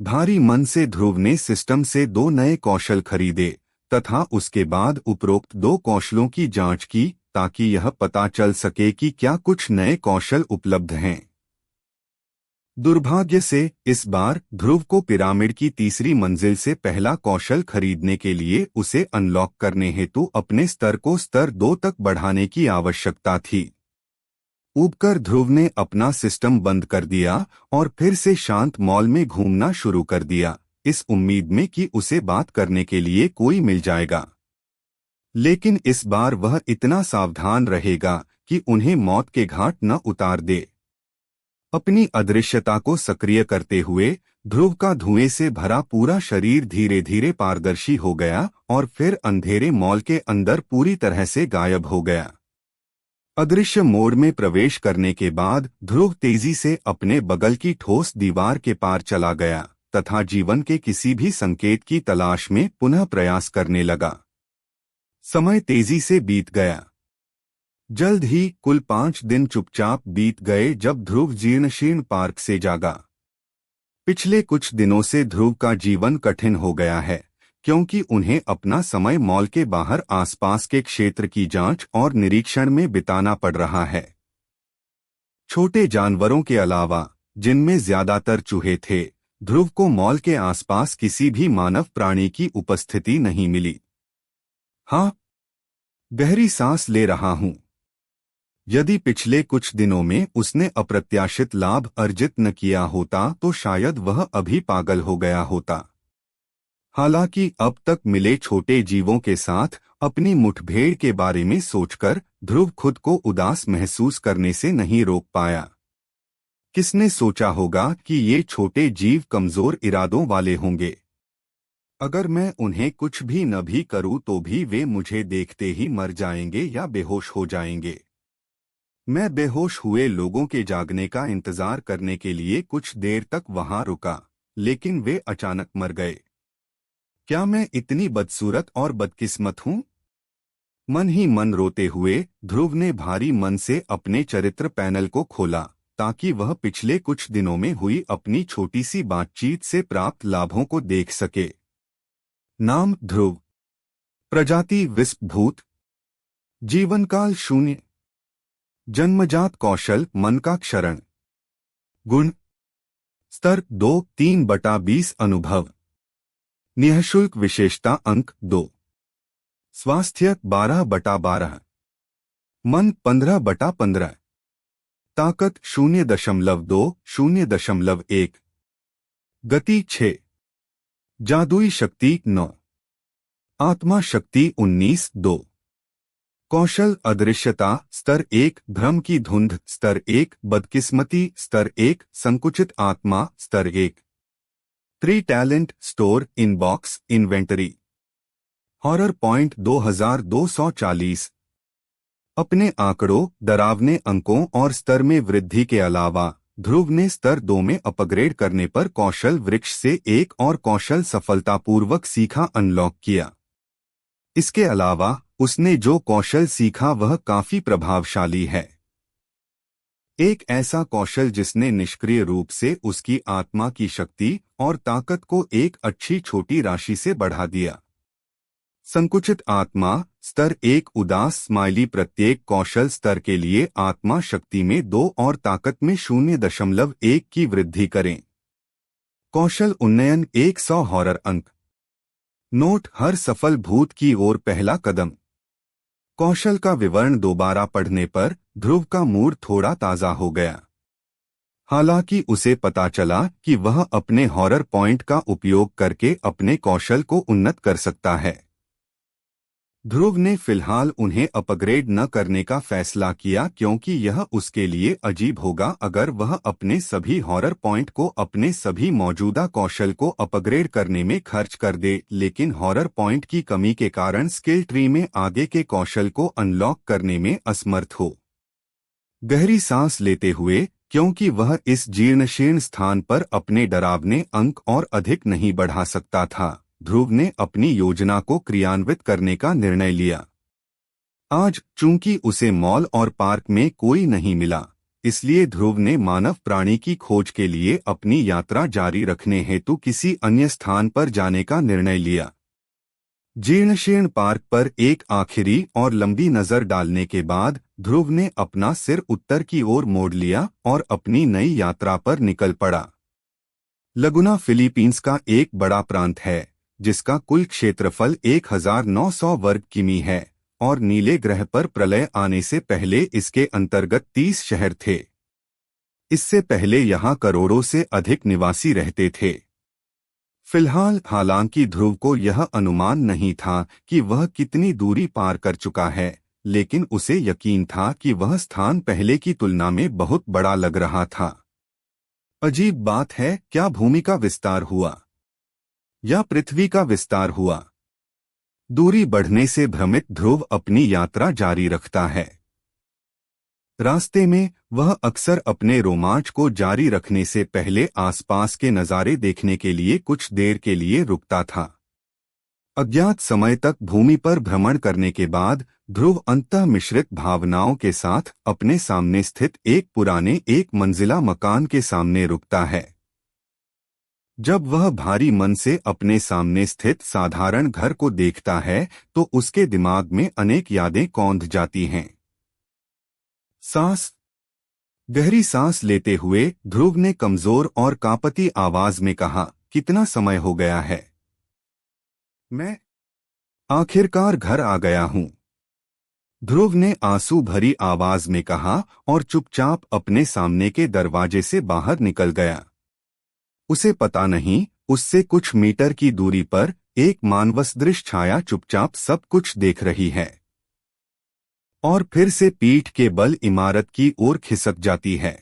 भारी मन से ध्रुव ने सिस्टम से 2 नए कौशल खरीदे तथा उसके बाद उपरोक्त 2 कौशलों की जांच की ताकि यह पता चल सके कि क्या कुछ नए कौशल उपलब्ध हैं। दुर्भाग्य से इस बार ध्रुव को पिरामिड की तीसरी मंजिल से पहला कौशल खरीदने के लिए उसे अनलॉक करने हेतु अपने स्तर को स्तर 2 तक बढ़ाने की आवश्यकता थी। ऊबकर ध्रुव ने अपना सिस्टम बंद कर दिया और फिर से शांत मॉल में घूमना शुरू कर दिया, इस उम्मीद में कि उसे बात करने के लिए कोई मिल जाएगा। लेकिन इस बार वह इतना सावधान रहेगा कि उन्हें मौत के घाट न उतार दे। अपनी अदृश्यता को सक्रिय करते हुए ध्रुव का धुएं से भरा पूरा शरीर धीरे धीरे पारदर्शी हो गया और फिर अंधेरे मॉल के अंदर पूरी तरह से गायब हो गया। अदृश्य मोड में प्रवेश करने के बाद ध्रुव तेजी से अपने बगल की ठोस दीवार के पार चला गया तथा जीवन के किसी भी संकेत की तलाश में पुनः प्रयास करने लगा। समय तेजी से बीत गया। जल्द ही कुल 5 दिन चुपचाप बीत गए जब ध्रुव जीर्णशीर्ण पार्क से जागा। पिछले कुछ दिनों से ध्रुव का जीवन कठिन हो गया है क्योंकि उन्हें अपना समय मॉल के बाहर आसपास के क्षेत्र की जांच और निरीक्षण में बिताना पड़ रहा है। छोटे जानवरों के अलावा, जिनमें ज्यादातर चूहे थे, ध्रुव को मॉल के आसपास किसी भी मानव प्राणी की उपस्थिति नहीं मिली। हाँ, गहरी सांस ले रहा हूं। यदि पिछले कुछ दिनों में उसने अप्रत्याशित लाभ अर्जित न किया होता तो शायद वह अभी पागल हो गया होता। हालांकि अब तक मिले छोटे जीवों के साथ अपनी मुठभेड़ के बारे में सोचकर ध्रुव खुद को उदास महसूस करने से नहीं रोक पाया। किसने सोचा होगा कि ये छोटे जीव कमजोर इरादों वाले होंगे। अगर मैं उन्हें कुछ भी न भी करूं तो भी वे मुझे देखते ही मर जाएंगे या बेहोश हो जाएंगे। मैं बेहोश हुए लोगों के जागने का इंतजार करने के लिए कुछ देर तक वहां रुका, लेकिन वे अचानक मर गए। क्या मैं इतनी बदसूरत और बदकिस्मत हूं? मन ही मन रोते हुए ध्रुव ने भारी मन से अपने चरित्र पैनल को खोला ताकि वह पिछले कुछ दिनों में हुई अपनी छोटी सी बातचीत से प्राप्त लाभों को देख सके। नाम ध्रुव। प्रजाति विस्प भूत। जीवनकाल 0। जन्मजात कौशल मन का क्षरण। गुण स्तर 2/3/20 अनुभव। निःशुल्क विशेषता अंक 2। स्वास्थ्य 12/12। मन 15/15। ताकत 0.2 0.1। गति 6। जादुई शक्ति 9। आत्मा शक्ति 19/2। कौशल अदृश्यता स्तर 1। भ्रम की धुंध स्तर 1। बदकिस्मती स्तर 1। संकुचित आत्मा स्तर 1। 3 talent store inbox inventory. Horror point 2240। अपने आंकड़ों, डरावने अंकों और स्तर में वृद्धि के अलावा ध्रुव ने स्तर 2 में अपग्रेड करने पर कौशल वृक्ष से एक और कौशल सफलतापूर्वक सीखा अनलॉक किया। इसके अलावा उसने जो कौशल सीखा वह काफी प्रभावशाली है। एक ऐसा कौशल जिसने निष्क्रिय रूप से उसकी आत्मा की शक्ति और ताकत को एक अच्छी छोटी राशि से बढ़ा दिया। संकुचित आत्मा स्तर एक उदास स्माइली प्रत्येक कौशल स्तर के लिए आत्मा शक्ति में 2 और ताकत में 0.1 की वृद्धि करें। कौशल उन्नयन 100 हॉरर अंक। नोट हर सफल भूत की ओर पहला कदम। कौशल का विवरण दोबारा पढ़ने पर ध्रुव का मूड थोड़ा ताज़ा हो गया। हालांकि उसे पता चला कि वह अपने हॉरर पॉइंट का उपयोग करके अपने कौशल को उन्नत कर सकता है। ध्रुव ने फिलहाल उन्हें अपग्रेड न करने का फैसला किया क्योंकि यह उसके लिए अजीब होगा अगर वह अपने सभी हॉरर पॉइंट को अपने सभी मौजूदा कौशल को अपग्रेड करने में खर्च कर दे, लेकिन हॉरर पॉइंट की कमी के कारण स्किल ट्री में आगे के कौशल को अनलॉक करने में असमर्थ हो। गहरी सांस लेते हुए, क्योंकि वह इस जीर्णशीर्ण स्थान पर अपने डरावने अंक और अधिक नहीं बढ़ा सकता था, ध्रुव ने अपनी योजना को क्रियान्वित करने का निर्णय लिया। आज चूंकि उसे मॉल और पार्क में कोई नहीं मिला, इसलिए ध्रुव ने मानव प्राणी की खोज के लिए अपनी यात्रा जारी रखने हेतु किसी अन्य स्थान पर जाने का निर्णय लिया। जीर्णशीर्ण पार्क पर एक आखिरी और लंबी नजर डालने के बाद ध्रुव ने अपना सिर उत्तर की ओर मोड़ लिया और अपनी नई यात्रा पर निकल पड़ा। लगुना फिलीपींस का एक बड़ा प्रांत है जिसका कुल क्षेत्रफल 1900 वर्ग किमी है और नीले ग्रह पर प्रलय आने से पहले इसके अंतर्गत 30 शहर थे। इससे पहले यहाँ करोड़ों से अधिक निवासी रहते थे। फिलहाल हालांकि ध्रुव को यह अनुमान नहीं था कि वह कितनी दूरी पार कर चुका है, लेकिन उसे यकीन था कि वह स्थान पहले की तुलना में बहुत बड़ा लग रहा था। अजीब बात है, क्या भूमि का विस्तार हुआ या पृथ्वी का विस्तार हुआ? दूरी बढ़ने से भ्रमित ध्रुव अपनी यात्रा जारी रखता है। रास्ते में वह अक्सर अपने रोमांच को जारी रखने से पहले आसपास के नज़ारे देखने के लिए कुछ देर के लिए रुकता था। अज्ञात समय तक भूमि पर भ्रमण करने के बाद ध्रुव अंतः मिश्रित भावनाओं के साथ अपने सामने स्थित एक पुराने एक मंजिला मकान के सामने रुकता है। जब वह भारी मन से अपने सामने स्थित साधारण घर को देखता है तो उसके दिमाग में अनेक यादें कौंध जाती हैं। गहरी सांस लेते हुए ध्रुव ने कमजोर और कांपती आवाज में कहा, कितना समय हो गया है? मैं आखिरकार घर आ गया हूं, ध्रुव ने आंसू भरी आवाज में कहा और चुपचाप अपने सामने के दरवाजे से बाहर निकल गया। उसे पता नहीं, उससे कुछ मीटर की दूरी पर एक मानवसदृश छाया चुपचाप सब कुछ देख रही है और फिर से पीठ के बल इमारत की ओर खिसक जाती है।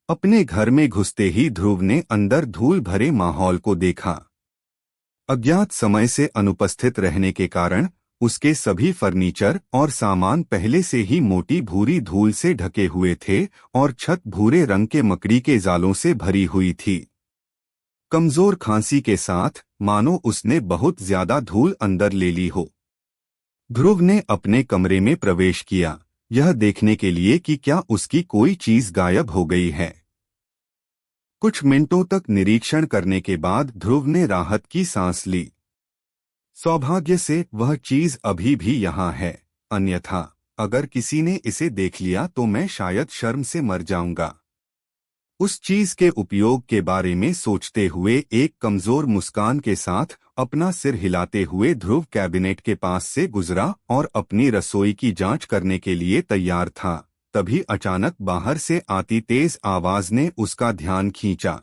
अपने घर में घुसते ही ध्रुव ने अंदर धूल भरे माहौल को देखा। अज्ञात समय से अनुपस्थित रहने के कारण उसके सभी फर्नीचर और सामान पहले से ही मोटी भूरी धूल से ढके हुए थे और छत भूरे रंग के मकड़ी के जालों से भरी हुई थी। कमजोर खांसी के साथ मानो उसने बहुत ज्यादा धूल अंदर ले ली हो। ध्रुव ने अपने कमरे में प्रवेश किया, यह देखने के लिए कि क्या उसकी कोई चीज गायब हो गई है। कुछ मिनटों तक निरीक्षण करने के बाद ध्रुव ने राहत की सांस ली। सौभाग्य से वह चीज अभी भी यहाँ है, अन्यथा अगर किसी ने इसे देख लिया तो मैं शायद शर्म से मर जाऊंगा। उस चीज के उपयोग के बारे में सोचते हुए एक कमजोर मुस्कान के साथ अपना सिर हिलाते हुए ध्रुव कैबिनेट के पास से गुजरा और अपनी रसोई की जांच करने के लिए तैयार था। तभी अचानक बाहर से आती तेज आवाज ने उसका ध्यान खींचा।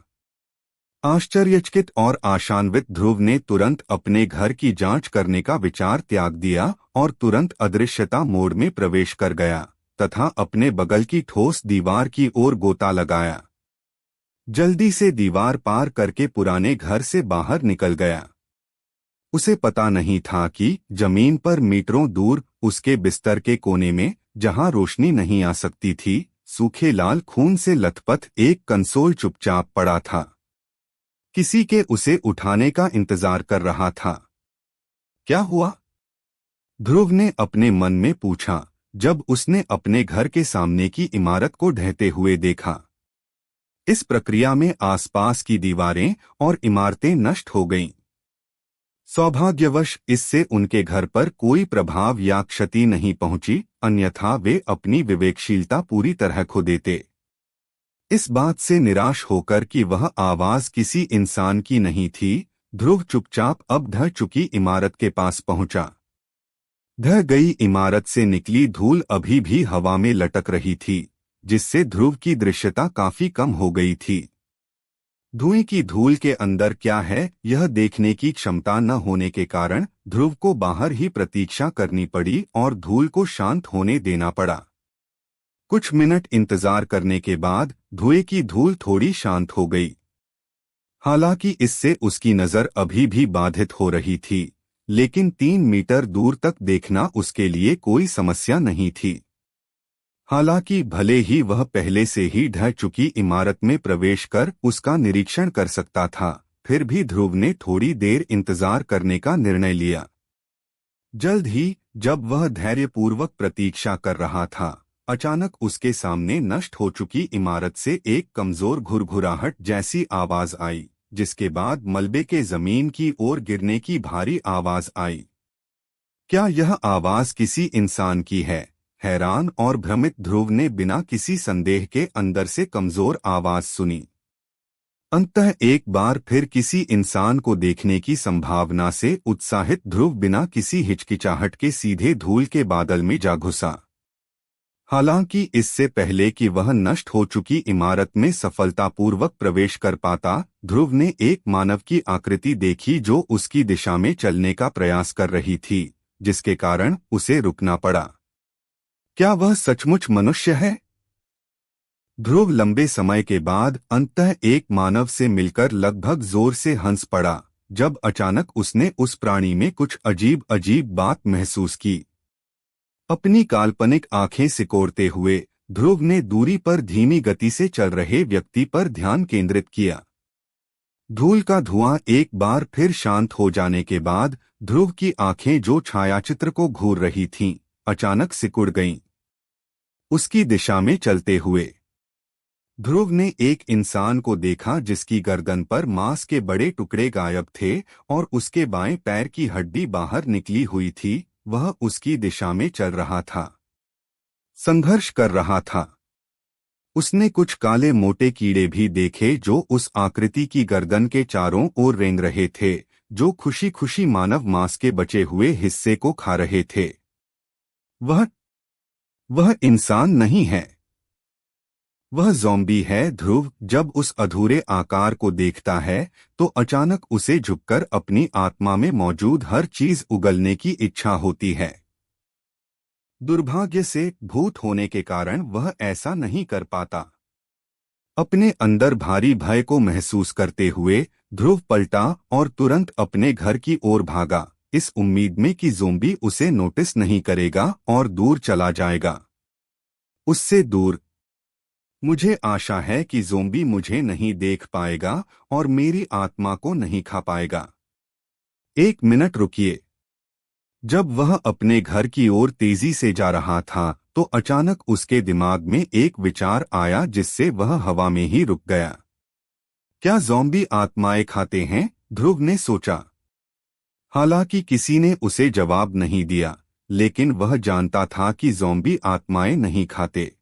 आश्चर्यचकित और आशान्वित ध्रुव ने तुरंत अपने घर की जांच करने का विचार त्याग दिया और तुरंत अदृश्यता मोड में प्रवेश कर गया तथा अपने बगल की ठोस दीवार की ओर गोता लगाया। जल्दी से दीवार पार करके पुराने घर से बाहर निकल गया। उसे पता नहीं था कि जमीन पर मीटरों दूर उसके बिस्तर के कोने में, जहां रोशनी नहीं आ सकती थी, सूखे लाल खून से लथपथ एक कंसोल चुपचाप पड़ा था। किसी के उसे उठाने का इंतजार कर रहा था। क्या हुआ? ध्रुव ने अपने मन में पूछा, जब उसने अपने घर के सामने की इमारत को ढहते हुए देखा। इस प्रक्रिया में आसपास की दीवारें और इमारतें नष्ट हो गईं। सौभाग्यवश इससे उनके घर पर कोई प्रभाव या क्षति नहीं पहुंची, अन्यथा वे अपनी विवेकशीलता पूरी तरह खो देते। इस बात से निराश होकर कि वह आवाज किसी इंसान की नहीं थी, ध्रुव चुपचाप अब ढह चुकी इमारत के पास पहुंचा। ढह गई इमारत से निकली धूल अभी भी हवा में लटक रही थी, जिससे ध्रुव की दृश्यता काफी कम हो गई थी। धुएं की धूल के अंदर क्या है यह देखने की क्षमता न होने के कारण ध्रुव को बाहर ही प्रतीक्षा करनी पड़ी और धूल को शांत होने देना पड़ा। कुछ मिनट इंतजार करने के बाद धुएं की धूल थोड़ी शांत हो गई। हालांकि इससे उसकी नजर अभी भी बाधित हो रही थी, लेकिन 3 मीटर दूर तक देखना उसके लिए कोई समस्या नहीं थी। हालांकि भले ही वह पहले से ही ढह चुकी इमारत में प्रवेश कर उसका निरीक्षण कर सकता था, फिर भी ध्रुव ने थोड़ी देर इंतजार करने का निर्णय लिया। जल्द ही जब वह धैर्यपूर्वक प्रतीक्षा कर रहा था, अचानक उसके सामने नष्ट हो चुकी इमारत से एक कमजोर घुरघुराहट जैसी आवाज आई, जिसके बाद मलबे के जमीन की ओर गिरने की भारी आवाज आई। क्या यह आवाज किसी इंसान की है? हैरान और भ्रमित ध्रुव ने बिना किसी संदेह के अंदर से कमजोर आवाज सुनी। अंततः एक बार फिर किसी इंसान को देखने की संभावना से उत्साहित ध्रुव बिना किसी हिचकिचाहट के सीधे धूल के बादल में जा घुसा। हालांकि इससे पहले कि वह नष्ट हो चुकी इमारत में सफलतापूर्वक प्रवेश कर पाता, ध्रुव ने एक मानव की आकृति देखी जो उसकी दिशा में चलने का प्रयास कर रही थी, जिसके कारण उसे रुकना पड़ा। क्या वह सचमुच मनुष्य है? ध्रुव लंबे समय के बाद अंततः एक मानव से मिलकर लगभग जोर से हंस पड़ा, जब अचानक उसने उस प्राणी में कुछ अजीब अजीब बात महसूस की। अपनी काल्पनिक आंखें सिकोड़ते हुए ध्रुव ने दूरी पर धीमी गति से चल रहे व्यक्ति पर ध्यान केंद्रित किया। धूल का धुआं एक बार फिर शांत हो जाने के बाद ध्रुव की आंखें जो छायाचित्र को घूर रही थीं, अचानक सिकुड़ गईं। उसकी दिशा में चलते हुए ध्रुव ने एक इंसान को देखा जिसकी गर्दन पर मांस के बड़े टुकड़े गायब थे और उसके बाएं पैर की हड्डी बाहर निकली हुई थी। वह उसकी दिशा में चल रहा था, संघर्ष कर रहा था। उसने कुछ काले मोटे कीड़े भी देखे जो उस आकृति की गर्दन के चारों ओर रेंग रहे थे, जो खुशी खुशी मानव मांस के बचे हुए हिस्से को खा रहे थे। वह इंसान नहीं है, वह ज़ॉम्बी है। ध्रुव जब उस अधूरे आकार को देखता है तो अचानक उसे झुककर अपनी आत्मा में मौजूद हर चीज उगलने की इच्छा होती है। दुर्भाग्य से भूत होने के कारण वह ऐसा नहीं कर पाता। अपने अंदर भारी भय को महसूस करते हुए ध्रुव पलटा और तुरंत अपने घर की ओर भागा, इस उम्मीद में कि ज़ॉम्बी उसे नोटिस नहीं करेगा और दूर चला जाएगा। उससे दूर। मुझे आशा है कि ज़ॉम्बी मुझे नहीं देख पाएगा और मेरी आत्मा को नहीं खा पाएगा। 1 मिनट रुकिए। जब वह अपने घर की ओर तेजी से जा रहा था तो अचानक उसके दिमाग में एक विचार आया जिससे वह हवा में ही रुक गया। क्या ज़ॉम्बी आत्माएं खाते हैं? ध्रुव ने सोचा। हालांकि किसी ने उसे जवाब नहीं दिया, लेकिन वह जानता था कि ज़ॉम्बी आत्माएं नहीं खाते।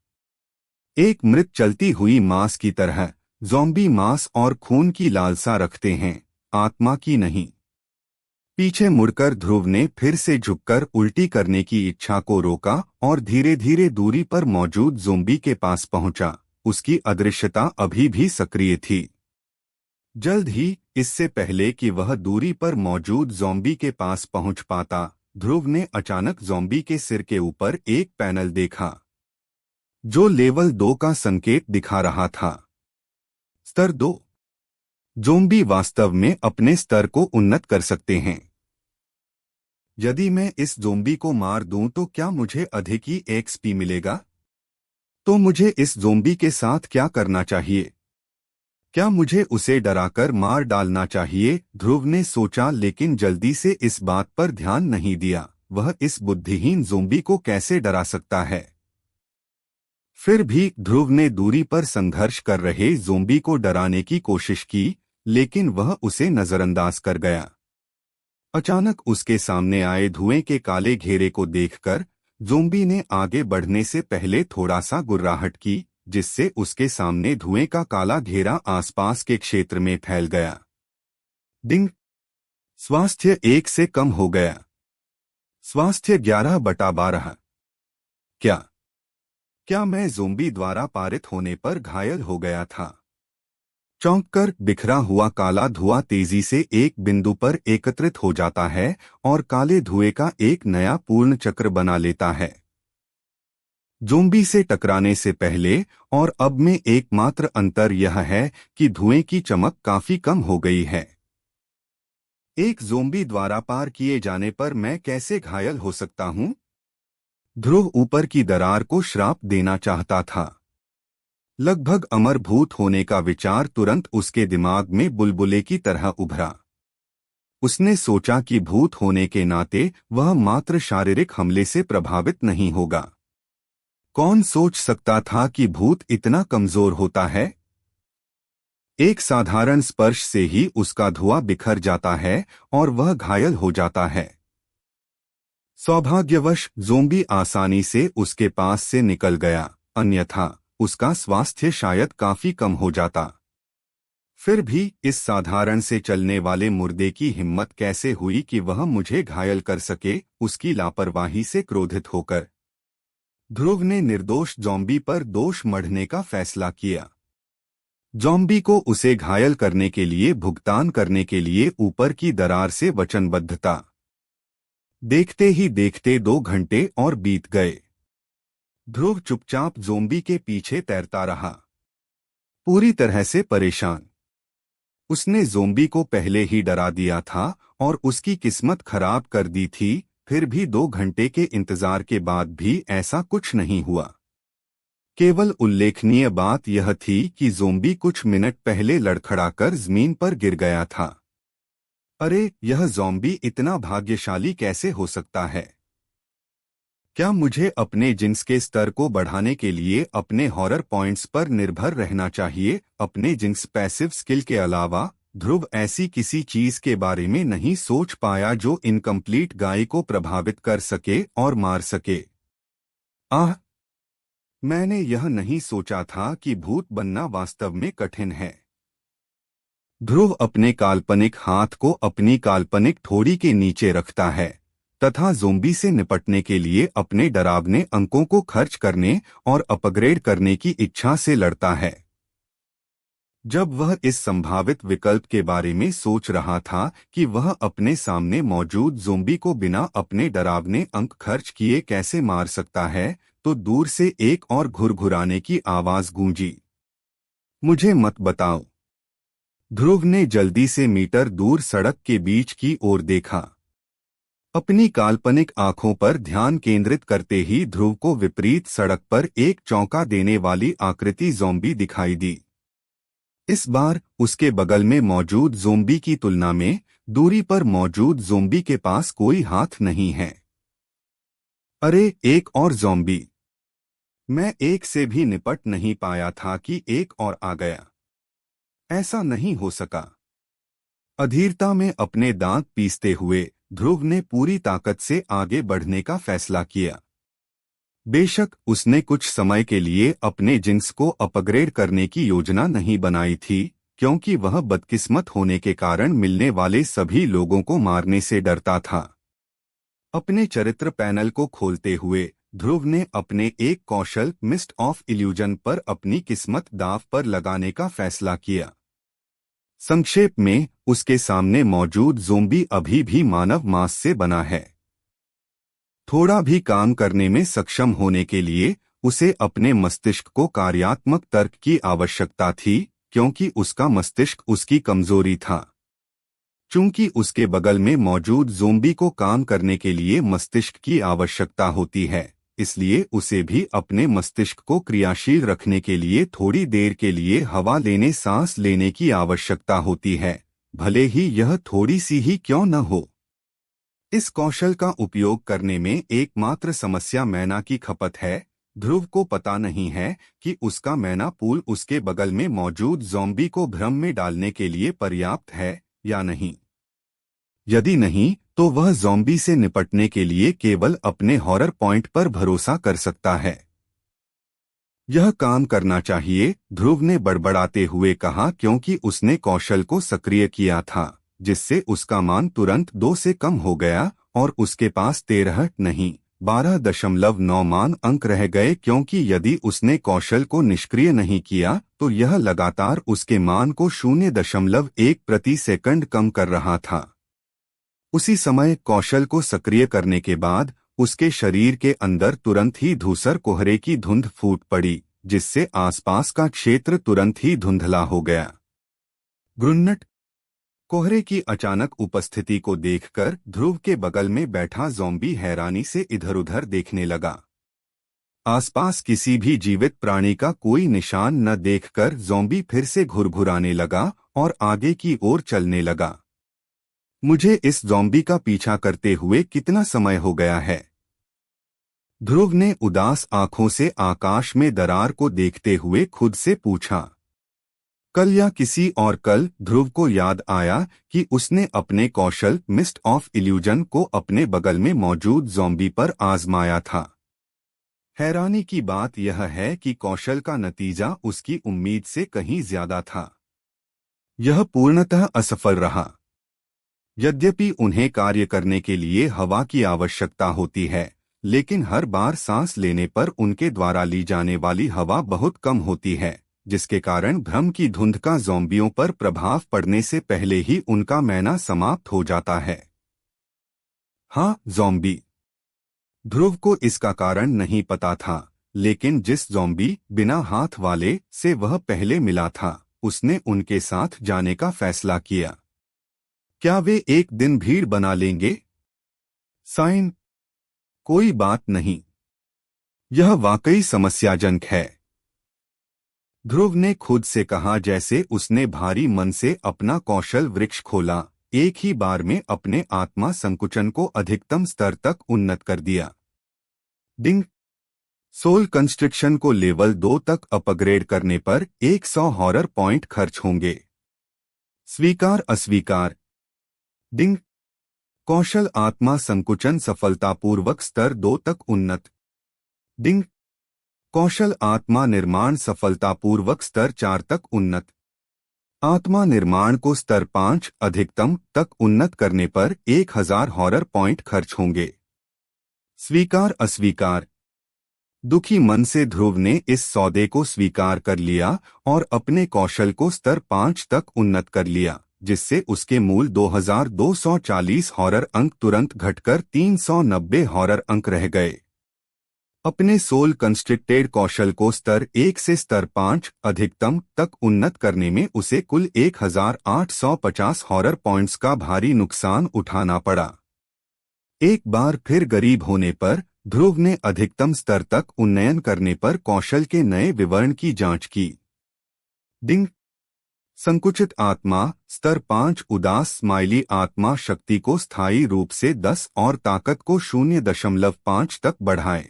एक मृत चलती हुई मांस की तरह ज़ॉम्बी मांस और खून की लालसा रखते हैं, आत्मा की नहीं। पीछे मुड़कर ध्रुव ने फिर से झुककर उल्टी करने की इच्छा को रोका और धीरे धीरे दूरी पर मौजूद ज़ॉम्बी के पास पहुंचा। उसकी अदृश्यता अभी भी सक्रिय थी। जल्द ही, इससे पहले कि वह दूरी पर मौजूद ज़ॉम्बी के पास पहुंच पाता, ध्रुव ने अचानक ज़ॉम्बी के सिर के ऊपर एक पैनल देखा जो लेवल 2 का संकेत दिखा रहा था। स्तर 2। ज़ॉम्बी वास्तव में अपने स्तर को उन्नत कर सकते हैं। यदि मैं इस ज़ॉम्बी को मार दूं तो क्या मुझे अधिक ही एक्सपी मिलेगा? तो मुझे इस ज़ॉम्बी के साथ क्या करना चाहिए? क्या मुझे उसे डराकर मार डालना चाहिए? ध्रुव ने सोचा, लेकिन जल्दी से इस बात पर ध्यान नहीं दिया। वह इस बुद्धिहीन ज़ोंबी को कैसे डरा सकता है। फिर भी ध्रुव ने दूरी पर संघर्ष कर रहे ज़ोंबी को डराने की कोशिश की, लेकिन वह उसे नजरअंदाज कर गया। अचानक उसके सामने आए धुएं के काले घेरे को देखकर ज़ोंबी ने आगे बढ़ने से पहले थोड़ा सा गुर्राहट की, जिससे उसके सामने धुएं का काला घेरा आसपास के क्षेत्र में फैल गया। डिंग! स्वास्थ्य 1 से कम हो गया। स्वास्थ्य 11/12। क्या क्या मैं ज़ोंबी द्वारा पारित होने पर घायल हो गया था? चौंक कर बिखरा हुआ काला धुआं तेजी से एक बिंदु पर एकत्रित हो जाता है और काले धुएं का एक नया पूर्ण चक्र बना लेता है। ज़ोंबी से टकराने से पहले और अब में एकमात्र अंतर यह है कि धुएं की चमक काफी कम हो गई है। एक ज़ोंबी द्वारा पार किए जाने पर मैं कैसे घायल हो सकता हूं? ध्रुव ऊपर की दरार को श्राप देना चाहता था। लगभग अमर भूत होने का विचार तुरंत उसके दिमाग में बुलबुले की तरह उभरा। उसने सोचा कि भूत होने के नाते वह मात्र शारीरिक हमले से प्रभावित नहीं होगा। कौन सोच सकता था कि भूत इतना कमजोर होता है? एक साधारण स्पर्श से ही उसका धुआं बिखर जाता है और वह घायल हो जाता है। सौभाग्यवश ज़ोंबी आसानी से उसके पास से निकल गया, अन्यथा उसका स्वास्थ्य शायद काफी कम हो जाता। फिर भी इस साधारण से चलने वाले मुर्दे की हिम्मत कैसे हुई कि वह मुझे घायल कर सके? उसकी लापरवाही से क्रोधित होकर ध्रुव ने निर्दोष ज़ॉम्बी पर दोष मढ़ने का फैसला किया। ज़ॉम्बी को उसे घायल करने के लिए भुगतान करने के लिए ऊपर की दरार से वचनबद्धता। देखते ही देखते 2 घंटे और बीत गए। ध्रुव चुपचाप ज़ोंबी के पीछे तैरता रहा, पूरी तरह से परेशान। उसने ज़ोंबी को पहले ही डरा दिया था और उसकी किस्मत खराब कर दी थी, फिर भी 2 घंटे के इंतजार के बाद भी ऐसा कुछ नहीं हुआ। केवल उल्लेखनीय बात यह थी कि ज़ोंबी कुछ मिनट पहले लड़खड़ाकर ज़मीन पर गिर गया था। अरे, यह ज़ॉम्बी इतना भाग्यशाली कैसे हो सकता है? क्या मुझे अपने जिन्स के स्तर को बढ़ाने के लिए अपने हॉरर पॉइंट्स पर निर्भर रहना चाहिए? अपने जिन्स पैसिव स्किल के अलावा ध्रुव ऐसी किसी चीज के बारे में नहीं सोच पाया जो इनकम्प्लीट गाय को प्रभावित कर सके और मार सके। आह! मैंने यह नहीं सोचा था कि भूत बनना वास्तव में कठिन है। ध्रुव अपने काल्पनिक हाथ को अपनी काल्पनिक ठोड़ी के नीचे रखता है तथा ज़ोंबी से निपटने के लिए अपने डरावने अंकों को खर्च करने और अपग्रेड करने की इच्छा से लड़ता है। जब वह इस संभावित विकल्प के बारे में सोच रहा था कि वह अपने सामने मौजूद ज़ोंबी को बिना अपने डरावने अंक खर्च किए कैसे मार सकता है, तो दूर से एक और घुरघुराने की आवाज गूंजी। मुझे मत बताओ। ध्रुव ने जल्दी से मीटर दूर सड़क के बीच की ओर देखा। अपनी काल्पनिक आंखों पर ध्यान केंद्रित करते ही ध्रुव को विपरीत सड़क पर एक चौंका देने वाली आकृति ज़ोंबी दिखाई दी। इस बार उसके बगल में मौजूद ज़ोंबी की तुलना में दूरी पर मौजूद ज़ोंबी के पास कोई हाथ नहीं है। अरे, एक और ज़ोंबी! मैं एक से भी निपट नहीं पाया था कि एक और आ गया। ऐसा नहीं हो सका। अधीरता में अपने दांत पीसते हुए ध्रुव ने पूरी ताकत से आगे बढ़ने का फैसला किया। बेशक उसने कुछ समय के लिए अपने जिन्स को अपग्रेड करने की योजना नहीं बनाई थी, क्योंकि वह बदकिस्मत होने के कारण मिलने वाले सभी लोगों को मारने से डरता था। अपने चरित्र पैनल को खोलते हुए ध्रुव ने अपने एक कौशल मिस्ट ऑफ इल्यूजन पर अपनी किस्मत दांव पर लगाने का फैसला किया। संक्षेप में, उसके सामने मौजूद ज़ोंबी अभी भी मानव मांस से बना है। थोड़ा भी काम करने में सक्षम होने के लिए उसे अपने मस्तिष्क को कार्यात्मक तर्क की आवश्यकता थी, क्योंकि उसका मस्तिष्क उसकी कमजोरी था। चूंकि उसके बगल में मौजूद ज़ोंबी को काम करने के लिए मस्तिष्क की आवश्यकता होती है, इसलिए उसे भी अपने मस्तिष्क को क्रियाशील रखने के लिए थोड़ी देर के लिए हवा लेने सांस लेने की आवश्यकता होती है, भले ही यह थोड़ी सी ही क्यों न हो। इस कौशल का उपयोग करने में एकमात्र समस्या मैना की खपत है। ध्रुव को पता नहीं है कि उसका मैना पूल उसके बगल में मौजूद ज़ॉम्बी को भ्रम में डालने के लिए पर्याप्त है या नहीं। यदि नहीं, तो वह ज़ॉम्बी से निपटने के लिए केवल अपने हॉरर पॉइंट पर भरोसा कर सकता है। यह काम करना चाहिए, ध्रुव ने बड़बड़ाते हुए कहा, क्योंकि उसने कौशल को सक्रिय किया था, जिससे उसका मान तुरंत 2 से कम हो गया और उसके पास 13 नहीं 12.9 मान अंक रह गए, क्योंकि यदि उसने कौशल को निष्क्रिय नहीं किया तो यह लगातार उसके मान को 0.1 प्रति सेकंड कम कर रहा था। उसी समय कौशल को सक्रिय करने के बाद उसके शरीर के अंदर तुरंत ही धूसर कोहरे की धुंध फूट पड़ी, जिससे आसपास का क्षेत्र तुरंत ही धुंधला हो गया। ग्रुन्नट। कोहरे की अचानक उपस्थिति को देखकर ध्रुव के बगल में बैठा ज़ॉम्बी हैरानी से इधर-उधर देखने लगा। आसपास किसी भी जीवित प्राणी का कोई निशान न देखकर ज़ॉम्बी फिर से घुरघुराने लगा और आगे की ओर चलने लगा। मुझे इस ज़ॉम्बी का पीछा करते हुए कितना समय हो गया है? ध्रुव ने उदास आंखों से आकाश में दरार को देखते हुए खुद से पूछा। कल या किसी और कल ध्रुव को याद आया कि उसने अपने कौशल मिस्ट ऑफ इल्यूजन को अपने बगल में मौजूद ज़ॉम्बी पर आजमाया था। हैरानी की बात यह है कि कौशल का नतीजा उसकी उम्मीद से कहीं ज्यादा था। यह पूर्णतः असफल रहा। यद्यपि उन्हें कार्य करने के लिए हवा की आवश्यकता होती है, लेकिन हर बार सांस लेने पर उनके द्वारा ली जाने वाली हवा बहुत कम होती है, जिसके कारण भ्रम की धुंध का ज़ॉम्बियों पर प्रभाव पड़ने से पहले ही उनका मैना समाप्त हो जाता है। हाँ, ज़ॉम्बी। ध्रुव को इसका कारण नहीं पता था, लेकिन जिस ज़ॉम्बी बिना हाथ वाले से वह पहले मिला था, उसने उनके साथ जाने का फैसला किया। क्या वे एक दिन भीड़ बना लेंगे? साइन। कोई बात नहीं। यह वाकई समस्याजनक है, ध्रुव ने खुद से कहा, जैसे उसने भारी मन से अपना कौशल वृक्ष खोला, एक ही बार में अपने आत्मा संकुचन को अधिकतम स्तर तक उन्नत कर दिया। डिंग। सोल कंस्ट्रिक्शन को लेवल 2 तक अपग्रेड करने पर 100 हॉरर पॉइंट खर्च होंगे। स्वीकार अस्वीकार। डिंग। कौशल आत्मा संकुचन सफलतापूर्वक स्तर 2 तक उन्नत। डिंग। कौशल आत्मा निर्माण सफलतापूर्वक स्तर 4 तक उन्नत। आत्मा निर्माण को स्तर 5 अधिकतम तक उन्नत करने पर 1000 हॉरर पॉइंट खर्च होंगे। स्वीकार अस्वीकार। दुखी मन से ध्रुव ने इस सौदे को स्वीकार कर लिया और अपने कौशल को स्तर 5 तक उन्नत कर लिया, जिससे उसके मूल 2240 हॉरर अंक तुरंत घटकर 390 हॉरर अंक रह गए। अपने सोल कंस्ट्रिक्टेड कौशल को स्तर 1 से स्तर 5 अधिकतम तक उन्नत करने में उसे कुल 1850 हॉरर पॉइंट्स का भारी नुकसान उठाना पड़ा। एक बार फिर गरीब होने पर ध्रुव ने अधिकतम स्तर तक उन्नयन करने पर कौशल के नए विवरण की जांच की। डिंग। संकुचित आत्मा स्तर 5 उदास स्माइली आत्मा शक्ति को स्थायी रूप से 10 और ताकत को 0.5 तक बढ़ाएं।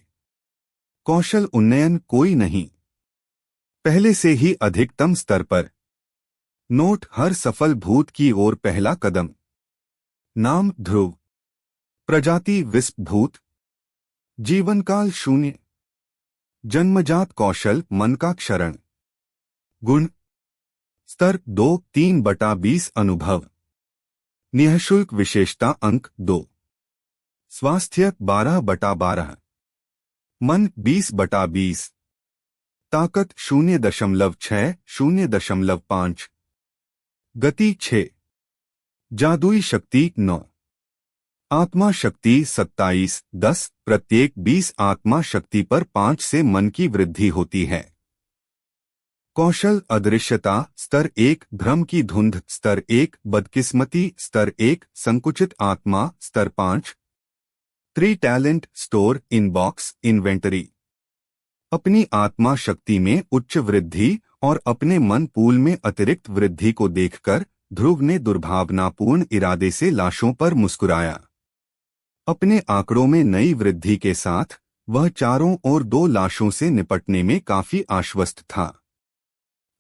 कौशल उन्नयन कोई नहीं, पहले से ही अधिकतम स्तर पर। नोट, हर सफल भूत की ओर पहला कदम। नाम ध्रुव। प्रजाति विस्प भूत। जीवनकाल 0। जन्मजात कौशल मन का क्षरण। गुण स्तर 2/3/20 अनुभव। निःशुल्क विशेषता अंक 2। स्वास्थ्य 12/12। मन 20/20। ताकत 0.6 0.5। गति 6। जादुई शक्ति 9। आत्मा शक्ति 27/10। प्रत्येक 20 आत्मा शक्ति पर 5 से मन की वृद्धि होती है। कौशल अदृश्यता स्तर 1 भ्रम की धुंध स्तर 1 बदकिस्मती स्तर 1 संकुचित आत्मा स्तर 5। 3 टैलेंट स्टोर इनबॉक्स इन्वेंटरी। अपनी आत्मा शक्ति में उच्च वृद्धि और अपने मन पूल में अतिरिक्त वृद्धि को देखकर ध्रुव ने दुर्भावनापूर्ण इरादे से लाशों पर मुस्कुराया। अपने आंकड़ों में नई वृद्धि के साथ वह चारों ओर दो लाशों से निपटने में काफी आश्वस्त था।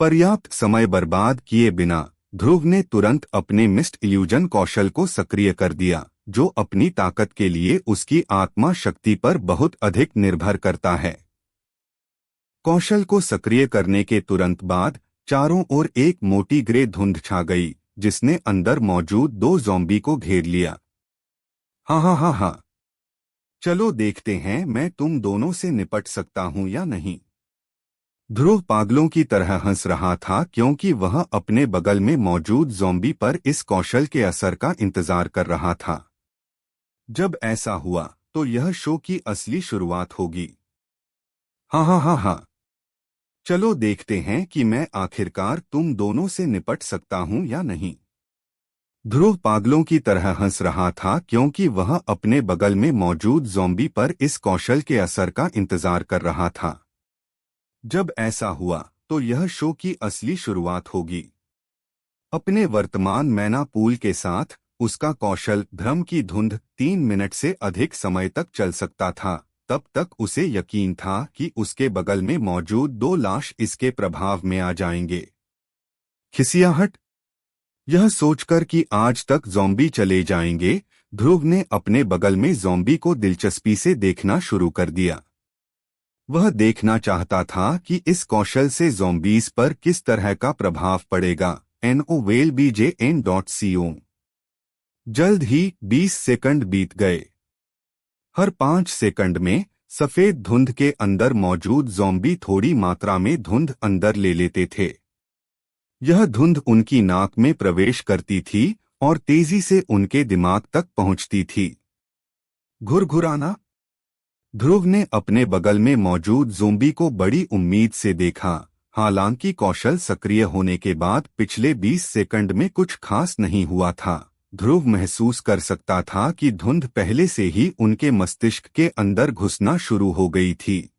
पर्याप्त समय बर्बाद किए बिना ध्रुव ने तुरंत अपने मिस्ट इल्यूजन कौशल को सक्रिय कर दिया, जो अपनी ताकत के लिए उसकी आत्मा शक्ति पर बहुत अधिक निर्भर करता है। कौशल को सक्रिय करने के तुरंत बाद चारों ओर एक मोटी ग्रे धुंध छा गई, जिसने अंदर मौजूद दो ज़ॉम्बी को घेर लिया। हाँ हाँ हाँ हाँ, चलो देखते हैं मैं तुम दोनों से निपट सकता हूं या नहीं। ध्रुव पागलों की तरह हंस रहा था क्योंकि वह अपने बगल में मौजूद ज़ॉम्बी पर इस कौशल के असर का इंतजार कर रहा था। जब ऐसा हुआ तो यह शो की असली शुरुआत होगी। हाँ हाँ हाँ हाँ, चलो देखते हैं कि मैं आखिरकार तुम दोनों से निपट सकता हूं या नहीं। ध्रुव पागलों की तरह हंस रहा था क्योंकि वह अपने बगल में मौजूद ज़ॉम्बी पर इस कौशल के असर का इंतजार कर रहा था। जब ऐसा हुआ तो यह शो की असली शुरुआत होगी। अपने वर्तमान मैना पूल के साथ उसका कौशल भ्रम की धुंध 3 मिनट से अधिक समय तक चल सकता था। तब तक उसे यकीन था कि उसके बगल में मौजूद दो लाश इसके प्रभाव में आ जाएंगे। खिसियाहट। यह सोचकर कि आज तक ज़ॉम्बी चले जाएंगे, ध्रुव ने अपने बगल में ज़ॉम्बी को दिलचस्पी से देखना शुरू कर दिया। वह देखना चाहता था कि इस कौशल से ज़ॉम्बीज पर किस तरह का प्रभाव पड़ेगा। NOVELBJN.CO। जल्द ही 20 सेकंड बीत गए। हर 5 सेकंड में सफेद धुंध के अंदर मौजूद ज़ॉम्बी थोड़ी मात्रा में धुंध अंदर ले लेते थे। यह धुंध उनकी नाक में प्रवेश करती थी और तेजी से उनके दिमाग तक पहुंचती थी। घुरघुराना। ध्रुव ने अपने बगल में मौजूद ज़ॉम्बी को बड़ी उम्मीद से देखा। हालांकि कौशल सक्रिय होने के बाद पिछले 20 सेकंड में कुछ खास नहीं हुआ था। ध्रुव महसूस कर सकता था कि धुंध पहले से ही उनके मस्तिष्क के अंदर घुसना शुरू हो गई थी।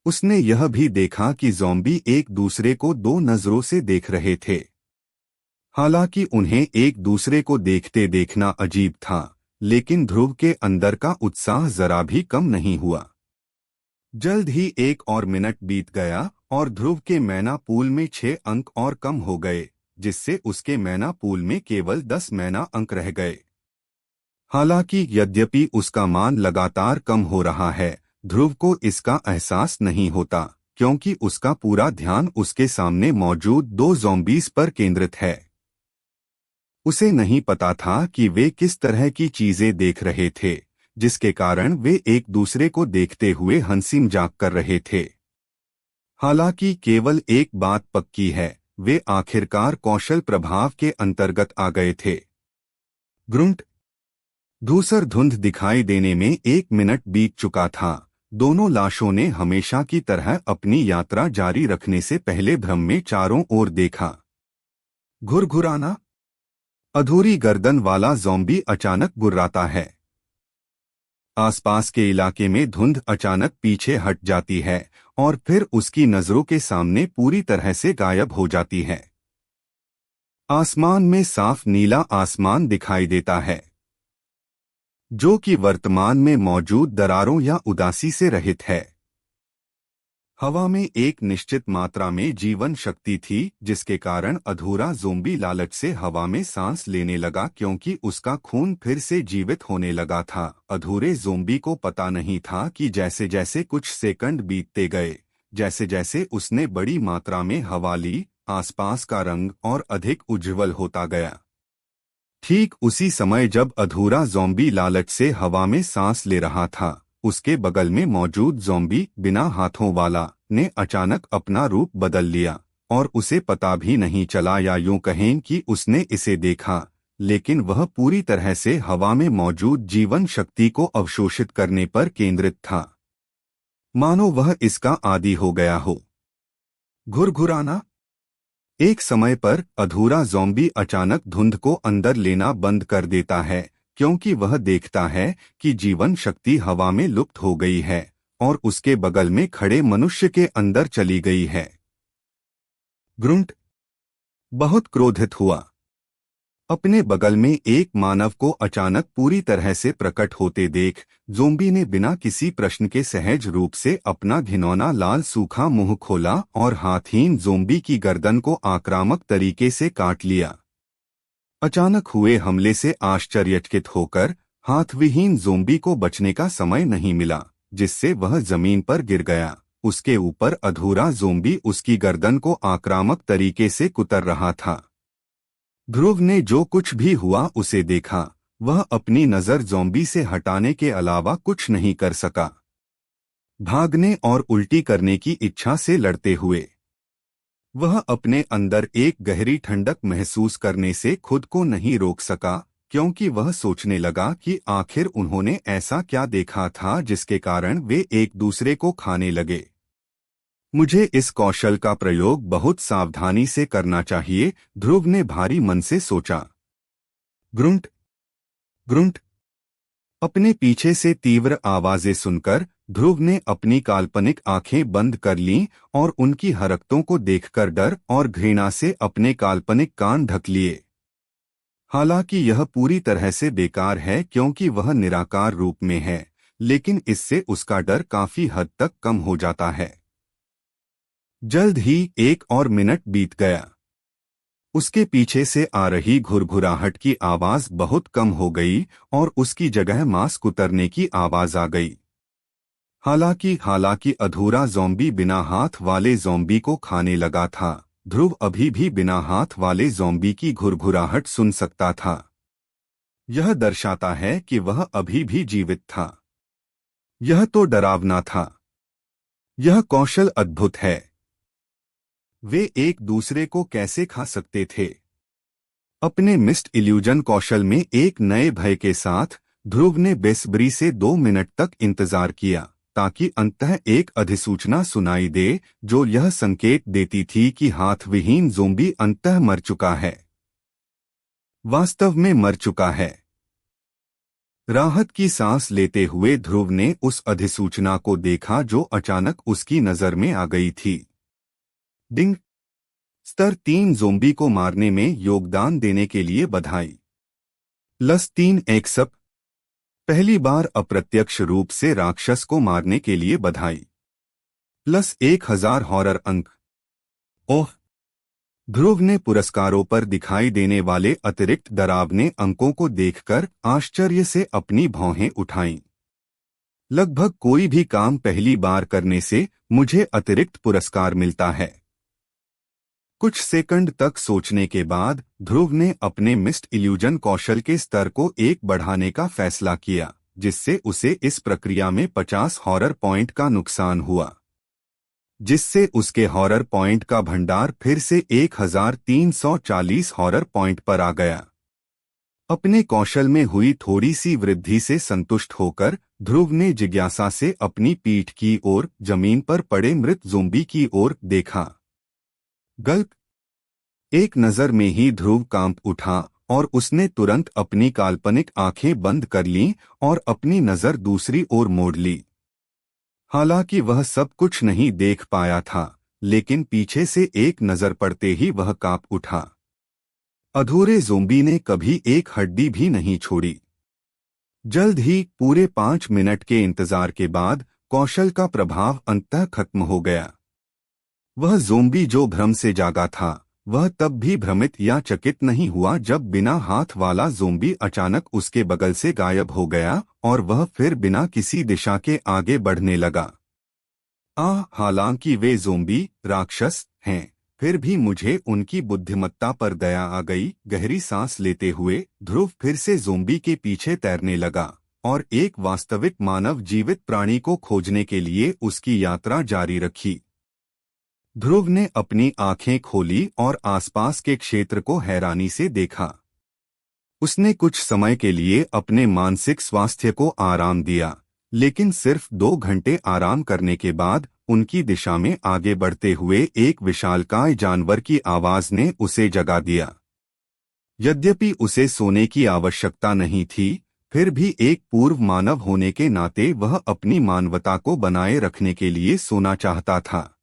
उसने यह भी देखा कि ज़ॉम्बी एक दूसरे को दो नजरों से देख रहे थे। हालांकि उन्हें एक दूसरे को देखते देखना अजीब था, लेकिन ध्रुव के अंदर का उत्साह जरा भी कम नहीं हुआ। जल्द ही 1 और मिनट बीत गया और ध्रुव के मैना पूल में 6 अंक और कम हो गए, जिससे उसके मैना पूल में केवल 10 मैना अंक रह गए। हालांकि यद्यपि उसका मान लगातार कम हो रहा है, ध्रुव को इसका एहसास नहीं होता, क्योंकि उसका पूरा ध्यान उसके सामने मौजूद दो ज़ॉम्बीज पर केंद्रित है। उसे नहीं पता था कि वे किस तरह की चीजें देख रहे थे, जिसके कारण वे एक दूसरे को देखते हुए हंसी मजाक कर रहे थे। हालांकि केवल एक बात पक्की है, वे आखिरकार कौशल प्रभाव के अंतर्गत आ गए थे। ग्रुंट। धूसर धुंध दिखाई देने में 1 मिनट बीत चुका था। दोनों लाशों ने हमेशा की तरह अपनी यात्रा जारी रखने से पहले भ्रम में चारों ओर देखा। घुरघुराना। अधूरी गर्दन वाला ज़ॉम्बी अचानक गुर्राता है। आसपास के इलाके में धुंध अचानक पीछे हट जाती है और फिर उसकी नजरों के सामने पूरी तरह से गायब हो जाती है। आसमान में साफ नीला आसमान दिखाई देता है, जो कि वर्तमान में मौजूद दरारों या उदासी से रहित है। हवा में एक निश्चित मात्रा में जीवन शक्ति थी, जिसके कारण अधूरा ज़ॉम्बी लालच से हवा में सांस लेने लगा क्योंकि उसका खून फिर से जीवित होने लगा था। अधूरे ज़ॉम्बी को पता नहीं था कि जैसे जैसे कुछ सेकंड बीतते गए, जैसे जैसे उसने बड़ी मात्रा में हवा ली, आसपास का रंग और अधिक उज्ज्वल होता गया। ठीक उसी समय जब अधूरा ज़ॉम्बी लालच से हवा में सांस ले रहा था, उसके बगल में मौजूद ज़ॉम्बी बिना हाथों वाला ने अचानक अपना रूप बदल लिया और उसे पता भी नहीं चला, या यूं कहें कि उसने इसे देखा, लेकिन वह पूरी तरह से हवा में मौजूद जीवन शक्ति को अवशोषित करने पर केंद्रित था, मानो वह इसका आदी हो गया हो। घुरघुराना। एक समय पर अधूरा ज़ॉम्बी अचानक धुंध को अंदर लेना बंद कर देता है, क्योंकि वह देखता है कि जीवन शक्ति हवा में लुप्त हो गई है और उसके बगल में खड़े मनुष्य के अंदर चली गई है। ग्रुंट बहुत क्रोधित हुआ। अपने बगल में एक मानव को अचानक पूरी तरह से प्रकट होते देख ज़ोंबी ने बिना किसी प्रश्न के सहज रूप से अपना घिनौना लाल सूखा मुंह खोला और हाथहीन ज़ोंबी की गर्दन को आक्रामक तरीके से काट लिया। अचानक हुए हमले से आश्चर्यचकित होकर हाथविहीन ज़ोंबी को बचने का समय नहीं मिला, जिससे वह जमीन पर गिर गया। उसके ऊपर अधूरा ज़ोंबी उसकी गर्दन को आक्रामक तरीके से कुतर रहा था। ध्रुव ने जो कुछ भी हुआ उसे देखा। वह अपनी नजर ज़ोंबी से हटाने के अलावा कुछ नहीं कर सका। भागने और उल्टी करने की इच्छा से लड़ते हुए वह अपने अंदर एक गहरी ठंडक महसूस करने से खुद को नहीं रोक सका, क्योंकि वह सोचने लगा कि आखिर उन्होंने ऐसा क्या देखा था जिसके कारण वे एक दूसरे को खाने लगे। मुझे इस कौशल का प्रयोग बहुत सावधानी से करना चाहिए, ध्रुव ने भारी मन से सोचा। ग्रुंट ग्रुंट। अपने पीछे से तीव्र आवाजें सुनकर ध्रुव ने अपनी काल्पनिक आंखें बंद कर लीं और उनकी हरकतों को देखकर डर और घृणा से अपने काल्पनिक कान ढक लिए। हालांकि यह पूरी तरह से बेकार है क्योंकि वह निराकार रूप में है, लेकिन इससे उसका डर काफी हद तक कम हो जाता है। जल्द ही 1 और मिनट बीत गया। उसके पीछे से आ रही घुरघुराहट की आवाज बहुत कम हो गई और उसकी जगह मांस कुतरने की आवाज आ गई। हालांकि अधूरा ज़ोंबी बिना हाथ वाले ज़ोंबी को खाने लगा था, ध्रुव अभी भी बिना हाथ वाले ज़ोंबी की घुरघुराहट सुन सकता था। यह दर्शाता है कि वह अभी भी जीवित था। यह तो डरावना था। यह कौशल अद्भुत है। वे एक दूसरे को कैसे खा सकते थे? अपने मिस्ट इल्यूजन कौशल में एक नए भय के साथ ध्रुव ने बेसब्री से 2 मिनट तक इंतजार किया, ताकि अंततः एक अधिसूचना सुनाई दे जो यह संकेत देती थी कि हाथविहीन ज़ोंबी अंततः मर चुका है। वास्तव में मर चुका है। राहत की सांस लेते हुए ध्रुव ने उस अधिसूचना को देखा जो अचानक उसकी नजर में आ गई थी। डिंग। स्तर 3 ज़ोंबी को मारने में योगदान देने के लिए बधाई। +3 एक्सप। पहली बार अप्रत्यक्ष रूप से राक्षस को मारने के लिए बधाई। +1000 हॉरर अंक। ओह! ध्रुव ने पुरस्कारों पर दिखाई देने वाले अतिरिक्त डरावने अंकों को देखकर आश्चर्य से अपनी भौहें उठाईं। लगभग कोई भी काम पहली बार करने से मुझे अतिरिक्त पुरस्कार मिलता है। कुछ सेकंड तक सोचने के बाद ध्रुव ने अपने मिस्ट इल्यूजन कौशल के स्तर को 1 बढ़ाने का फैसला किया, जिससे उसे इस प्रक्रिया में 50 हॉरर पॉइंट का नुकसान हुआ, जिससे उसके हॉरर पॉइंट का भंडार फिर से 1340 हॉरर पॉइंट पर आ गया। अपने कौशल में हुई थोड़ी सी वृद्धि से संतुष्ट होकर ध्रुव ने जिज्ञासा से अपनी पीठ की ओर जमीन पर पड़े मृत ज़ोंबी की ओर देखा। गल्प। एक नजर में ही ध्रुव कांप उठा और उसने तुरंत अपनी काल्पनिक आंखें बंद कर लीं और अपनी नजर दूसरी ओर मोड़ ली। हालांकि वह सब कुछ नहीं देख पाया था, लेकिन पीछे से एक नजर पड़ते ही वह कांप उठा। अधूरे ज़ोंबी ने कभी एक हड्डी भी नहीं छोड़ी। जल्द ही पूरे 5 मिनट के इंतजार के बाद कौशल का प्रभाव अंततः खत्म हो गया। वह ज़ोंबी जो भ्रम से जागा था, वह तब भी भ्रमित या चकित नहीं हुआ जब बिना हाथ वाला ज़ोंबी अचानक उसके बगल से गायब हो गया और वह फिर बिना किसी दिशा के आगे बढ़ने लगा। हालांकि वे ज़ोंबी राक्षस हैं, फिर भी मुझे उनकी बुद्धिमत्ता पर दया आ गई। गहरी सांस लेते हुए ध्रुव फिर से ज़ोंबी के पीछे तैरने लगा और एक वास्तविक मानव जीवित प्राणी को खोजने के लिए उसकी यात्रा जारी रखी। ध्रुव ने अपनी आंखें खोली और आसपास के क्षेत्र को हैरानी से देखा। उसने कुछ समय के लिए अपने मानसिक स्वास्थ्य को आराम दिया, लेकिन सिर्फ 2 घंटे आराम करने के बाद उनकी दिशा में आगे बढ़ते हुए एक विशालकाय जानवर की आवाज ने उसे जगा दिया। यद्यपि उसे सोने की आवश्यकता नहीं थी, फिर भी एक पूर्व मानव होने के नाते वह अपनी मानवता को बनाए रखने के लिए सोना चाहता था।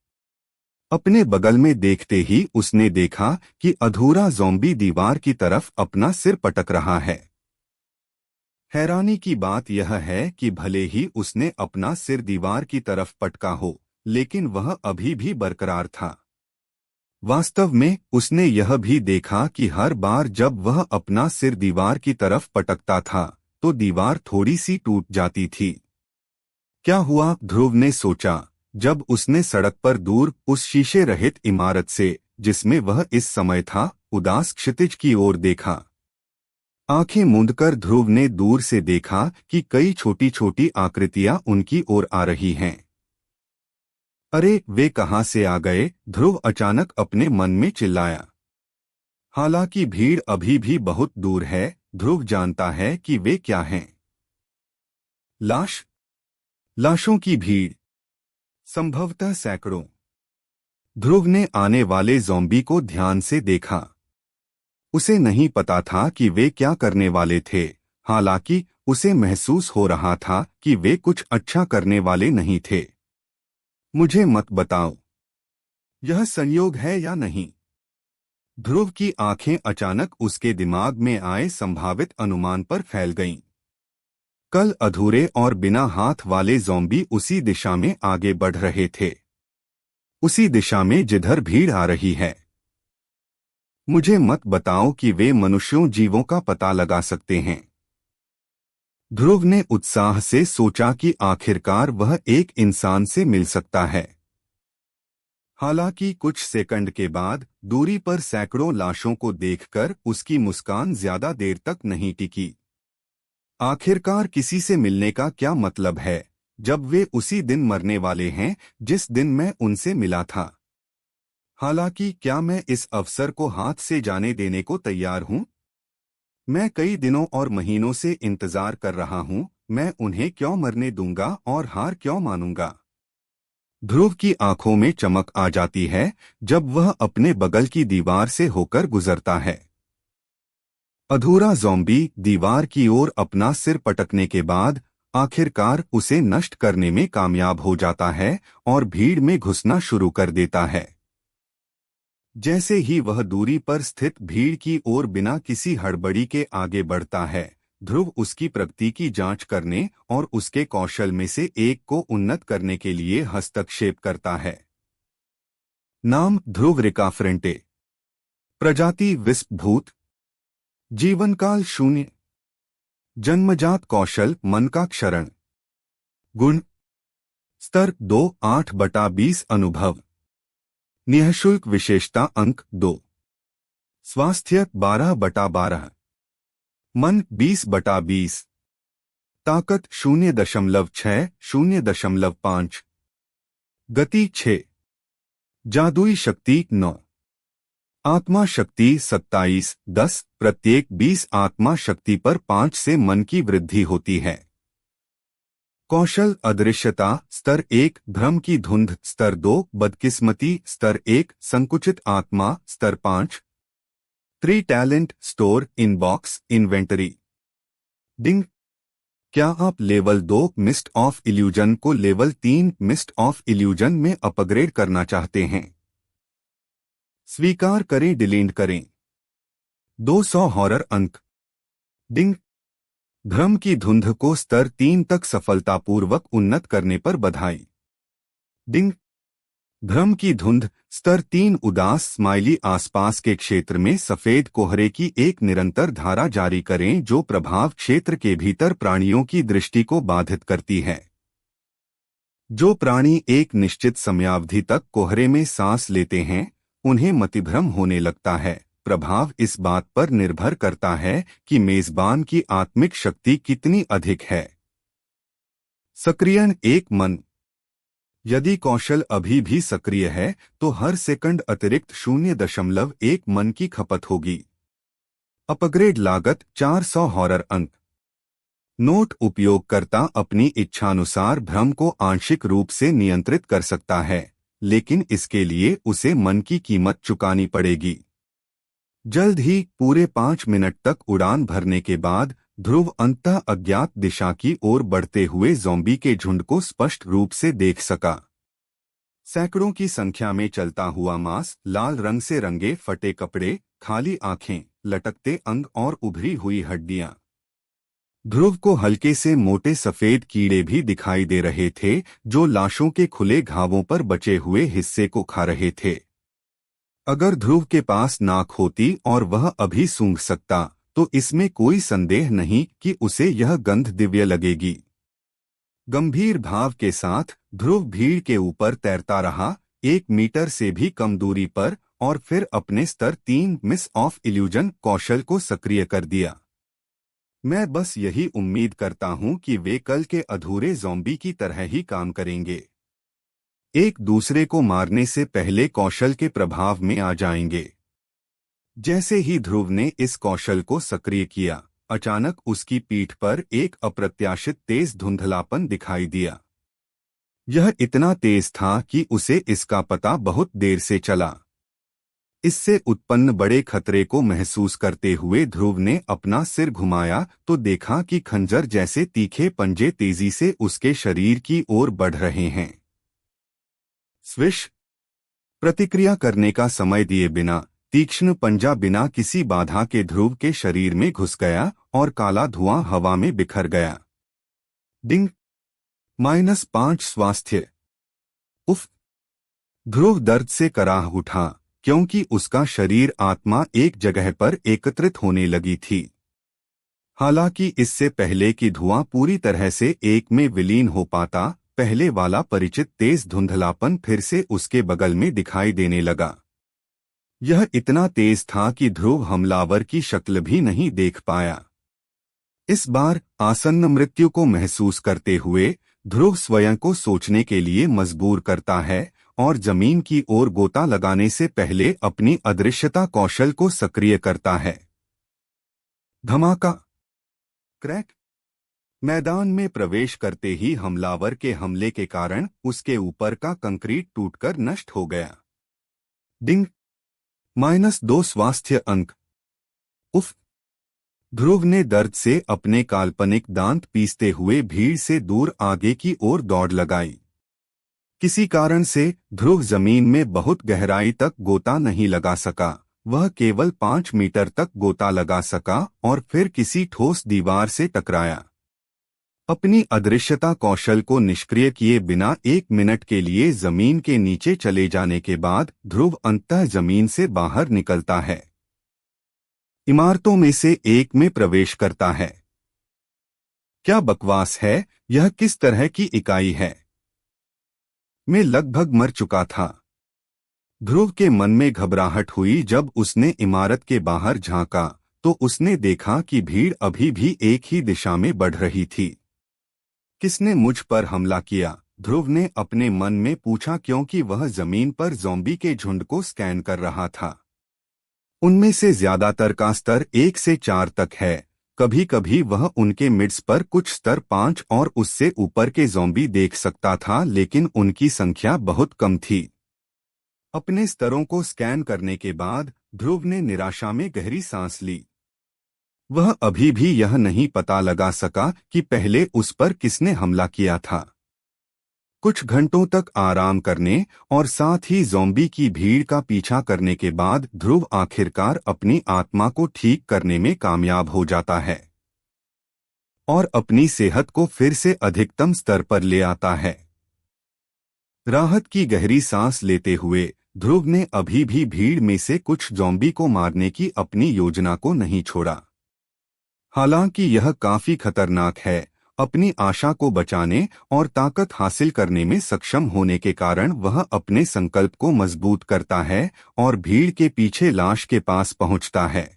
अपने बगल में देखते ही उसने देखा कि अधूरा ज़ॉम्बी दीवार की तरफ अपना सिर पटक रहा है। हैरानी की बात यह है कि भले ही उसने अपना सिर दीवार की तरफ पटका हो, लेकिन वह अभी भी बरकरार था। वास्तव में उसने यह भी देखा कि हर बार जब वह अपना सिर दीवार की तरफ पटकता था, तो दीवार थोड़ी सी टूट जाती थी। क्या हुआ, ध्रुव ने सोचा, जब उसने सड़क पर दूर उस शीशे रहित इमारत से, जिसमें वह इस समय था, उदास क्षितिज की ओर देखा। आंखें मूंदकर ध्रुव ने दूर से देखा कि कई छोटी छोटी आकृतियां उनकी ओर आ रही हैं। अरे, वे कहां से आ गए? ध्रुव अचानक अपने मन में चिल्लाया। हालांकि भीड़ अभी भी बहुत दूर है, ध्रुव जानता है कि वे क्या हैं। लाशों की भीड़, संभवतः सैकड़ों। ध्रुव ने आने वाले ज़ॉम्बी को ध्यान से देखा। उसे नहीं पता था कि वे क्या करने वाले थे, हालांकि उसे महसूस हो रहा था कि वे कुछ अच्छा करने वाले नहीं थे। मुझे मत बताओ, यह संयोग है या नहीं? ध्रुव की आंखें अचानक उसके दिमाग में आए संभावित अनुमान पर फैल गईं। कल अधूरे और बिना हाथ वाले ज़ॉम्बी उसी दिशा में आगे बढ़ रहे थे, उसी दिशा में जिधर भीड़ आ रही है। मुझे मत बताओ कि वे मनुष्यों जीवों का पता लगा सकते हैं। ध्रुव ने उत्साह से सोचा कि आखिरकार वह एक इंसान से मिल सकता है। हालांकि कुछ सेकंड के बाद दूरी पर सैकड़ों लाशों को देखकर उसकी मुस्कान ज्यादा देर तक नहीं टिकी। आखिरकार किसी से मिलने का क्या मतलब है, जब वे उसी दिन मरने वाले हैं जिस दिन मैं उनसे मिला था। हालांकि क्या मैं इस अवसर को हाथ से जाने देने को तैयार हूं? मैं कई दिनों और महीनों से इंतजार कर रहा हूं, मैं उन्हें क्यों मरने दूंगा और हार क्यों मानूंगा? ध्रुव की आंखों में चमक आ जाती है जब वह अपने बगल की दीवार से होकर गुजरता है। अधूरा ज़ॉम्बी दीवार की ओर अपना सिर पटकने के बाद आखिरकार उसे नष्ट करने में कामयाब हो जाता है और भीड़ में घुसना शुरू कर देता है। जैसे ही वह दूरी पर स्थित भीड़ की ओर बिना किसी हड़बड़ी के आगे बढ़ता है, ध्रुव उसकी प्रगति की जांच करने और उसके कौशल में से एक को उन्नत करने के लिए हस्तक्षेप करता है। नाम ध्रुव रिकाफ्रेंटे। प्रजाति विस्प भूत। जीवनकाल 0। जन्मजात कौशल मन का क्षरण। गुण स्तर 2 8/20 अनुभव। निःशुल्क विशेषता अंक 2। स्वास्थ्य 12/12। मन 20/20। ताकत 0.6 0.5। गति 6। जादुई शक्ति 9। आत्मा शक्ति 27/10। प्रत्येक 20 आत्मा शक्ति पर 5 से मन की वृद्धि होती है। कौशल अदृश्यता स्तर 1। भ्रम की धुंध स्तर 2। बदकिस्मती स्तर 1। संकुचित आत्मा स्तर 5। 3 टैलेंट स्टोर इनबॉक्स इन्वेंटरी। डिंग। क्या आप लेवल 2 मिस्ट ऑफ इल्यूजन को लेवल 3 मिस्ट ऑफ इल्यूजन में अपग्रेड करना चाहते हैं? स्वीकार करें, डिलीट करें। 200 हॉरर अंक। डिंग। भ्रम की धुंध को स्तर 3 तक सफलतापूर्वक उन्नत करने पर बधाई। डिंग। भ्रम की धुंध स्तर 3 उदास स्माइली आसपास के क्षेत्र में सफेद कोहरे की एक निरंतर धारा जारी करें जो प्रभाव क्षेत्र के भीतर प्राणियों की दृष्टि को बाधित करती है। जो प्राणी एक निश्चित समयावधि तक कोहरे में सांस लेते हैं, उन्हें मतिभ्रम होने लगता है। प्रभाव इस बात पर निर्भर करता है कि मेजबान की आत्मिक शक्ति कितनी अधिक है। सक्रियण 1 मन। यदि कौशल अभी भी सक्रिय है तो हर सेकंड अतिरिक्त 0.1 मन की खपत होगी। अपग्रेड लागत 400 हॉरर अंक। नोट: उपयोगकर्ता अपनी इच्छानुसार भ्रम को आंशिक रूप से नियंत्रित कर सकता है, लेकिन इसके लिए उसे मन की कीमत चुकानी पड़ेगी। जल्द ही पूरे 5 मिनट तक उड़ान भरने के बाद ध्रुव अंततः अज्ञात दिशा की ओर बढ़ते हुए ज़ॉम्बी के झुंड को स्पष्ट रूप से देख सका। सैकड़ों की संख्या में चलता हुआ मांस, लाल रंग से रंगे फटे कपड़े, खाली आंखें, लटकते अंग और उभरी हुई हड्डियां। ध्रुव को हल्के से मोटे सफेद कीड़े भी दिखाई दे रहे थे, जो लाशों के खुले घावों पर बचे हुए हिस्से को खा रहे थे। अगर ध्रुव के पास नाक होती और वह अभी सूंघ सकता, तो इसमें कोई संदेह नहीं कि उसे यह गंध दिव्य लगेगी। गंभीर भाव के साथ ध्रुव भीड़ के ऊपर तैरता रहा, 1 मीटर से भी कम दूरी पर, और फिर अपने स्तर 3 मिस ऑफ इल्यूजन कौशल को सक्रिय कर दिया। मैं बस यही उम्मीद करता हूं कि वे कल के अधूरे ज़ॉम्बी की तरह ही काम करेंगे। एक दूसरे को मारने से पहले कौशल के प्रभाव में आ जाएंगे। जैसे ही ध्रुव ने इस कौशल को सक्रिय किया, अचानक उसकी पीठ पर एक अप्रत्याशित तेज धुंधलापन दिखाई दिया। यह इतना तेज था कि उसे इसका पता बहुत देर से चला। इससे उत्पन्न बड़े खतरे को महसूस करते हुए ध्रुव ने अपना सिर घुमाया तो देखा कि खंजर जैसे तीखे पंजे तेजी से उसके शरीर की ओर बढ़ रहे हैं। स्विश! प्रतिक्रिया करने का समय दिए बिना तीक्ष्ण पंजा बिना किसी बाधा के ध्रुव के शरीर में घुस गया और काला धुआं हवा में बिखर गया। डिंग! -5 स्वास्थ्य। उफ! ध्रुव दर्द से कराह उठा, क्योंकि उसका शरीर आत्मा एक जगह पर एकत्रित होने लगी थी। हालांकि इससे पहले कि धुआं पूरी तरह से एक में विलीन हो पाता, पहले वाला परिचित तेज धुंधलापन फिर से उसके बगल में दिखाई देने लगा। यह इतना तेज था कि ध्रुव हमलावर की शक्ल भी नहीं देख पाया। इस बार आसन्न मृत्यु को महसूस करते हुए ध्रुव स्वयं को सोचने के लिए मजबूर करता है और जमीन की ओर गोता लगाने से पहले अपनी अदृश्यता कौशल को सक्रिय करता है। धमाका! क्रैक! मैदान में प्रवेश करते ही हमलावर के हमले के कारण उसके ऊपर का कंक्रीट टूटकर नष्ट हो गया। डिंग! -2 स्वास्थ्य अंक। उफ! ध्रुव ने दर्द से अपने काल्पनिक दांत पीसते हुए भीड़ से दूर आगे की ओर दौड़ लगाई। किसी कारण से ध्रुव जमीन में बहुत गहराई तक गोता नहीं लगा सका। वह केवल 5 मीटर तक गोता लगा सका और फिर किसी ठोस दीवार से टकराया। अपनी अदृश्यता कौशल को निष्क्रिय किए बिना 1 मिनट के लिए जमीन के नीचे चले जाने के बाद ध्रुव अंततः जमीन से बाहर निकलता है। इमारतों में से एक में प्रवेश करता है। क्या बकवास है! यह किस तरह की इकाई है? मैं लगभग मर चुका था। ध्रुव के मन में घबराहट हुई जब उसने इमारत के बाहर झांका तो उसने देखा कि भीड़ अभी भी एक ही दिशा में बढ़ रही थी। किसने मुझ पर हमला किया? ध्रुव ने अपने मन में पूछा, क्योंकि वह जमीन पर ज़ॉम्बी के झुंड को स्कैन कर रहा था। उनमें से ज्यादातर का स्तर 1 से 4 तक है। कभी कभी वह उनके मिड्स पर कुछ स्तर 5 और उससे ऊपर के ज़ॉम्बी देख सकता था, लेकिन उनकी संख्या बहुत कम थी। अपने स्तरों को स्कैन करने के बाद ध्रुव ने निराशा में गहरी सांस ली। वह अभी भी यह नहीं पता लगा सका कि पहले उस पर किसने हमला किया था। कुछ घंटों तक आराम करने और साथ ही ज़ॉम्बी की भीड़ का पीछा करने के बाद ध्रुव आखिरकार अपनी आत्मा को ठीक करने में कामयाब हो जाता है और अपनी सेहत को फिर से अधिकतम स्तर पर ले आता है। राहत की गहरी सांस लेते हुए ध्रुव ने अभी भी भीड़ में से कुछ ज़ॉम्बी को मारने की अपनी योजना को नहीं छोड़ा। हालांकि यह काफी खतरनाक है। अपनी आशा को बचाने और ताकत हासिल करने में सक्षम होने के कारण वह अपने संकल्प को मजबूत करता है और भीड़ के पीछे लाश के पास पहुंचता है।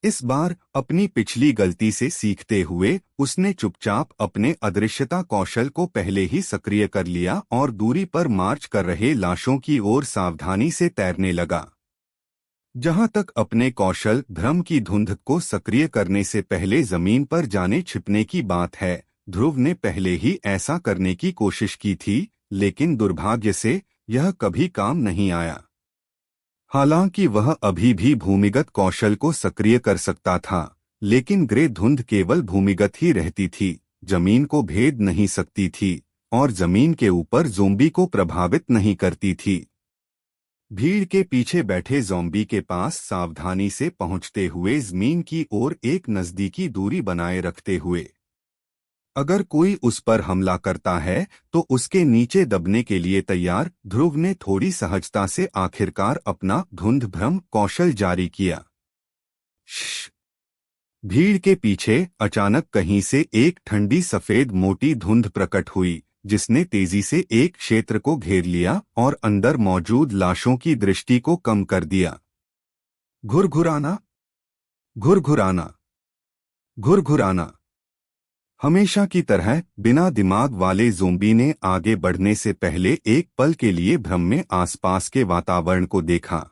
इस बार अपनी पिछली गलती से सीखते हुए उसने चुपचाप अपने अदृश्यता कौशल को पहले ही सक्रिय कर लिया और दूरी पर मार्च कर रहे लाशों की ओर सावधानी से तैरने लगा। जहां तक अपने कौशल भ्रम की धुंध को सक्रिय करने से पहले जमीन पर जाने छिपने की बात है, ध्रुव ने पहले ही ऐसा करने की कोशिश की थी, लेकिन दुर्भाग्य से यह कभी काम नहीं आया। हालांकि वह अभी भी भूमिगत कौशल को सक्रिय कर सकता था, लेकिन ग्रे धुंध केवल भूमिगत ही रहती थी, जमीन को भेद नहीं सकती थी। और जमीन के ऊपर ज़ोंबी को प्रभावित नहीं करती थी। भीड़ के पीछे बैठे ज़ोंबी के पास सावधानी से पहुंचते हुए ज़मीन की ओर एक नज़दीकी दूरी बनाए रखते हुए, अगर कोई उस पर हमला करता है तो उसके नीचे दबने के लिए तैयार, ध्रुव ने थोड़ी सहजता से आखिरकार अपना धुंध भ्रम कौशल जारी किया। श्श। भीड़ के पीछे अचानक कहीं से एक ठंडी सफेद मोटी धुंध प्रकट हुई, जिसने तेजी से एक क्षेत्र को घेर लिया और अंदर मौजूद लाशों की दृष्टि को कम कर दिया। घुरघुराना, घुरघुराना, घुरघुराना। हमेशा की तरह बिना दिमाग वाले ज़ोंबी ने आगे बढ़ने से पहले एक पल के लिए भ्रम में आसपास के वातावरण को देखा।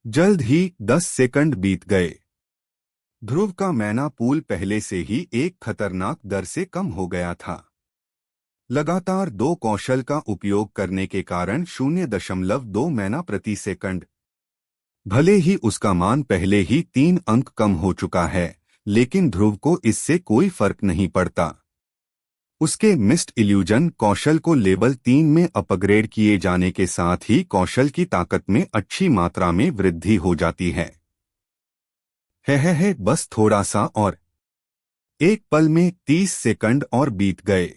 जल्द ही 10 सेकंड बीत गए। ध्रुव का मैना पूल पहले से ही एक खतरनाक दर से कम हो गया था। लगातार 2 कौशल का उपयोग करने के कारण 0.2 मैना प्रति सेकंड। भले ही उसका मान पहले ही 3 अंक कम हो चुका है, लेकिन ध्रुव को इससे कोई फर्क नहीं पड़ता। उसके मिस्ट इल्यूजन कौशल को लेवल 3 में अपग्रेड किए जाने के साथ ही कौशल की ताकत में अच्छी मात्रा में वृद्धि हो जाती है। बस थोड़ा सा और। एक पल में 30 सेकंड और बीत गए।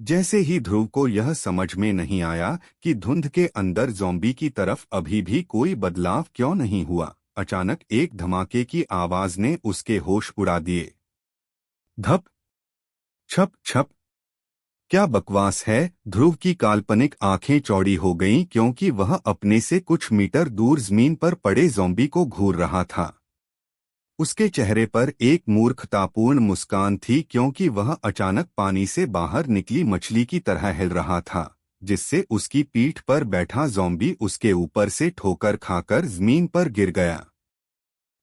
जैसे ही ध्रुव को यह समझ में नहीं आया कि धुंध के अंदर ज़ोंबी की तरफ अभी भी कोई बदलाव क्यों नहीं हुआ, अचानक एक धमाके की आवाज ने उसके होश उड़ा दिए। धप, छप छप। क्या बकवास है। ध्रुव की काल्पनिक आंखें चौड़ी हो गईं क्योंकि वह अपने से कुछ मीटर दूर जमीन पर पड़े ज़ोंबी को घूर रहा था। उसके चेहरे पर एक मूर्खतापूर्ण मुस्कान थी क्योंकि वह अचानक पानी से बाहर निकली मछली की तरह हिल रहा था, जिससे उसकी पीठ पर बैठा ज़ोंबी उसके ऊपर से ठोकर खाकर जमीन पर गिर गया।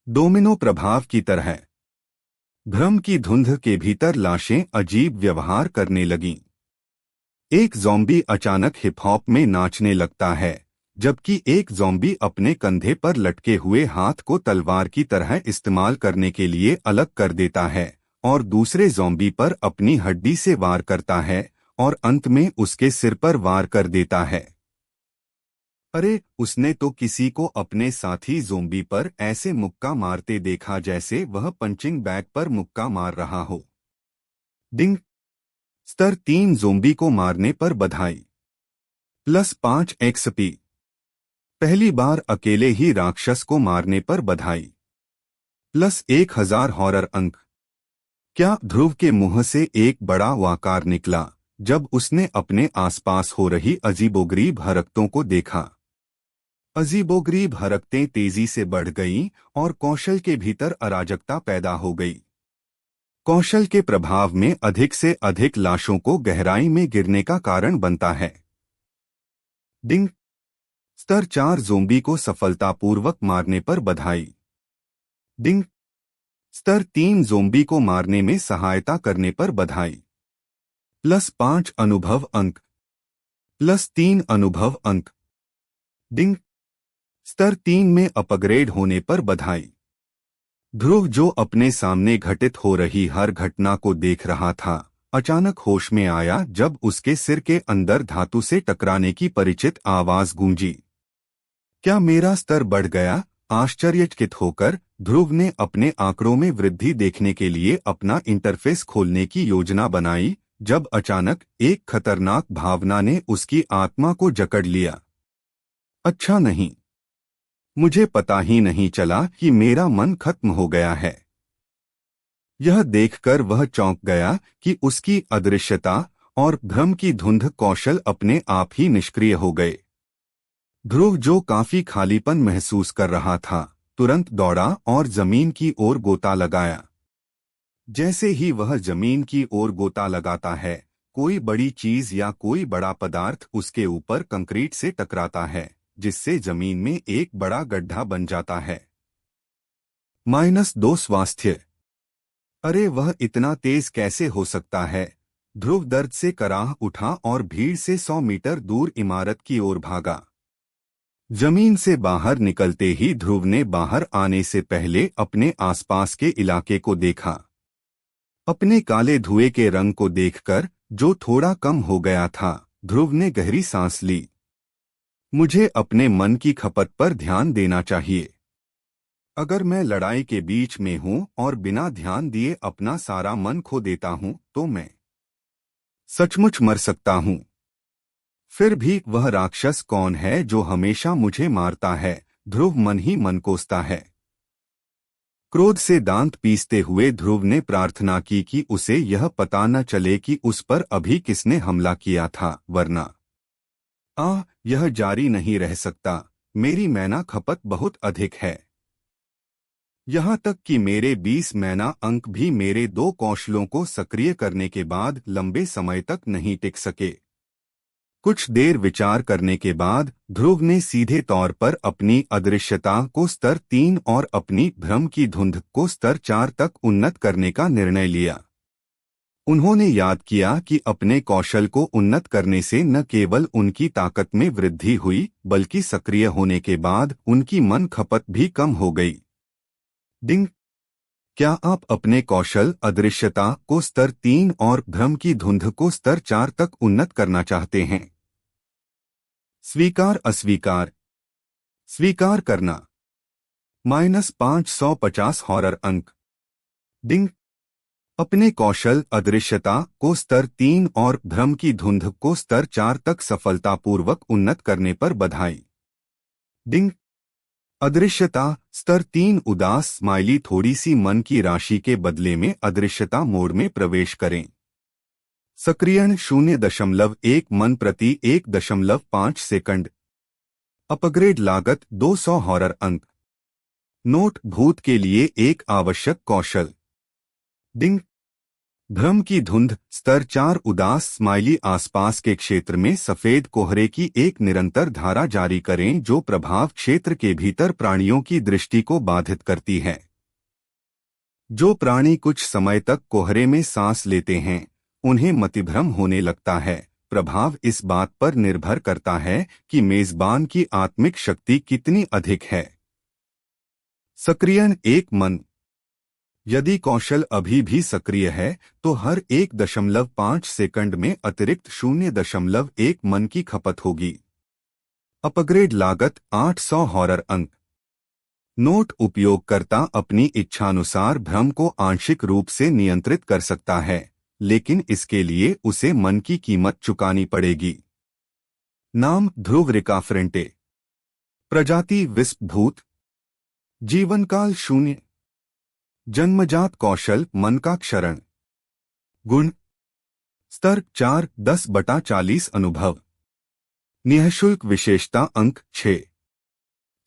डोमिनो प्रभाव की तरह भ्रम की धुंध के भीतर लाशें अजीब व्यवहार करने लगीं। एक ज़ोंबी अचानक हिप हॉप में नाचने लगता है, जबकि एक ज़ोंबी अपने कंधे पर लटके हुए हाथ को तलवार की तरह इस्तेमाल करने के लिए अलग कर देता है और दूसरे ज़ोंबी पर अपनी हड्डी से वार करता है और अंत में उसके सिर पर वार कर देता है। अरे, उसने तो किसी को अपने साथी ज़ोंबी पर ऐसे मुक्का मारते देखा जैसे वह पंचिंग बैग पर मुक्का मार रहा हो। डिंग। स्तर 3 ज़ोंबी को मारने पर बधाई। +5 एक्सपी। पहली बार अकेले ही राक्षस को मारने पर बधाई। +1000 हॉरर अंक। क्या ध्रुव के मुंह से एक बड़ा वाकार निकला जब उसने अपने आसपास हो रही अजीबोगरीब हरकतों को देखा। अजीबोगरीब हरकतें तेजी से बढ़ गईं और कौशल के भीतर अराजकता पैदा हो गई। कौशल के प्रभाव में अधिक से अधिक लाशों को गहराई में गिरने का कारण बनता है। डिंग। स्तर 4 ज़ोंबी को सफलतापूर्वक मारने पर बधाई। डिंग। स्तर 3 ज़ोंबी को मारने में सहायता करने पर बधाई। +5 अनुभव अंक। +3 अनुभव अंक। डिंग। स्तर 3 में अपग्रेड होने पर बधाई। ध्रुव, जो अपने सामने घटित हो रही हर घटना को देख रहा था, अचानक होश में आया जब उसके सिर के अंदर धातु से टकराने की परिचित आवाज गूंजी। क्या मेरा स्तर बढ़ गया? आश्चर्यचकित होकर ध्रुव ने अपने आंकड़ों में वृद्धि देखने के लिए अपना इंटरफेस खोलने की योजना बनाई, जब अचानक एक खतरनाक भावना ने उसकी आत्मा को जकड़ लिया। अच्छा नहीं, मुझे पता ही नहीं चला कि मेरा मन खत्म हो गया है। यह देखकर वह चौंक गया कि उसकी अदृश्यता और भ्रम की धुंध कौशल अपने आप ही निष्क्रिय हो गए। ध्रुव, जो काफी खालीपन महसूस कर रहा था, तुरंत दौड़ा और जमीन की ओर गोता लगाया। जैसे ही वह जमीन की ओर गोता लगाता है, कोई बड़ी चीज या कोई बड़ा पदार्थ उसके ऊपर कंक्रीट से टकराता है, जिससे जमीन में एक बड़ा गड्ढा बन जाता है। -2 स्वास्थ्य। अरे, वह इतना तेज कैसे हो सकता है? ध्रुव दर्द से कराह उठा और भीड़ से 100 मीटर दूर इमारत की ओर भागा। जमीन से बाहर निकलते ही ध्रुव ने बाहर आने से पहले अपने आसपास के इलाके को देखा। अपने काले धुएं के रंग को देखकर जो थोड़ा कम हो गया था। ध्रुव ने गहरी सांस ली। मुझे अपने मन की खपत पर ध्यान देना चाहिए। अगर मैं लड़ाई के बीच में हूं और बिना ध्यान दिए अपना सारा मन खो देता हूं तो मैं सचमुच मर सकता हूं। फिर भी वह राक्षस कौन है जो हमेशा मुझे मारता है? ध्रुव मन ही मन कोसता है। क्रोध से दांत पीसते हुए ध्रुव ने प्रार्थना की कि उसे यह पता न चले कि उस पर अभी किसने हमला किया था, वरना यह जारी नहीं रह सकता। मेरी मैना खपत बहुत अधिक है। यहाँ तक कि मेरे 20 मैना अंक भी मेरे 2 कौशलों को सक्रिय करने के बाद लंबे समय तक नहीं टिक सके। कुछ देर विचार करने के बाद ध्रुव ने सीधे तौर पर अपनी अदृश्यता को स्तर 3 और अपनी भ्रम की धुंध को स्तर 4 तक उन्नत करने का निर्णय लिया। उन्होंने याद किया कि अपने कौशल को उन्नत करने से न केवल उनकी ताकत में वृद्धि हुई बल्कि सक्रिय होने के बाद उनकी मन खपत भी कम हो गई। डिंग! क्या आप अपने कौशल अदृश्यता को स्तर 3 और भ्रम की धुंध को स्तर 4 तक उन्नत करना चाहते हैं? स्वीकार अस्वीकार। स्वीकार करना। -550 हॉरर अंक। डिंग! अपने कौशल अदृश्यता को स्तर 3 और भ्रम की धुंध को स्तर 4 तक सफलतापूर्वक उन्नत करने पर बधाई। डिंग! अदृश्यता स्तर 3 उदास स्माइली। थोड़ी सी मन की राशि के बदले में अदृश्यता मोड में प्रवेश करें। सक्रियण 0.1 मन प्रति 1.5 सेकंड। अपग्रेड लागत 200 हॉरर अंक। नोट: भूत के लिए एक आवश्यक कौशल। डिंग! भ्रम की धुंध स्तर 4 उदास स्माइली। आसपास के क्षेत्र में सफेद कोहरे की एक निरंतर धारा जारी करें जो प्रभाव क्षेत्र के भीतर प्राणियों की दृष्टि को बाधित करती है। जो प्राणी कुछ समय तक कोहरे में सांस लेते हैं उन्हें मतिभ्रम होने लगता है। प्रभाव इस बात पर निर्भर करता है कि मेजबान की आत्मिक शक्ति कितनी अधिक है। सक्रियण 1 मन। यदि कौशल अभी भी सक्रिय है तो हर 1.5 सेकंड में अतिरिक्त 0.1 मन की खपत होगी। अपग्रेड लागत 800 हॉरर अंक। नोट: उपयोगकर्ता अपनी इच्छानुसार भ्रम को आंशिक रूप से नियंत्रित कर सकता है, लेकिन इसके लिए उसे मन की कीमत चुकानी पड़ेगी। नाम: ध्रुव रिकाफ्रेंटे। प्रजाति: विस्प भूत। जीवनकाल 0। जन्मजात कौशल मन का क्षरण। गुण: स्तर 4 10/40 अनुभव। निःशुल्क विशेषता अंक 6।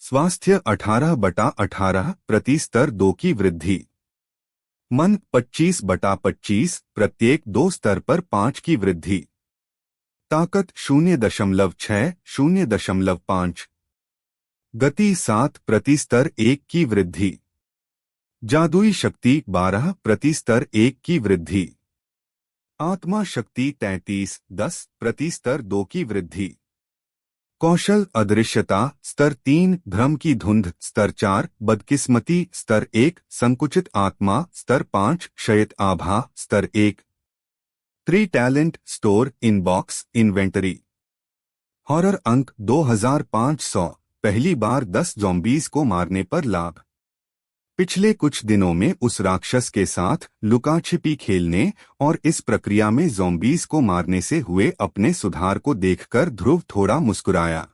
स्वास्थ्य 18/18 प्रति स्तर 2 की वृद्धि। मन 25/25 प्रत्येक 2 स्तर पर 5 की वृद्धि। ताकत 0.6 0.5। गति 7 प्रति स्तर 1 की वृद्धि। जादुई शक्ति 12 प्रति स्तर 1 की वृद्धि। आत्मा शक्ति 33 10 प्रति स्तर 2 की वृद्धि। कौशल अदृश्यता स्तर 3 भ्रम की धुंध स्तर 4 बदकिस्मती स्तर 1 संकुचित आत्मा स्तर 5 क्षयित आभा स्तर 1। 3 talent store inbox inventory. Horror अंक 2500। पहली बार 10 ज़ॉम्बीज को मारने पर लाभ। पिछले कुछ दिनों में उस राक्षस के साथ लुका छिपी खेलने और इस प्रक्रिया में ज़ॉम्बीज को मारने से हुए अपने सुधार को देखकर ध्रुव थोड़ा मुस्कुराया।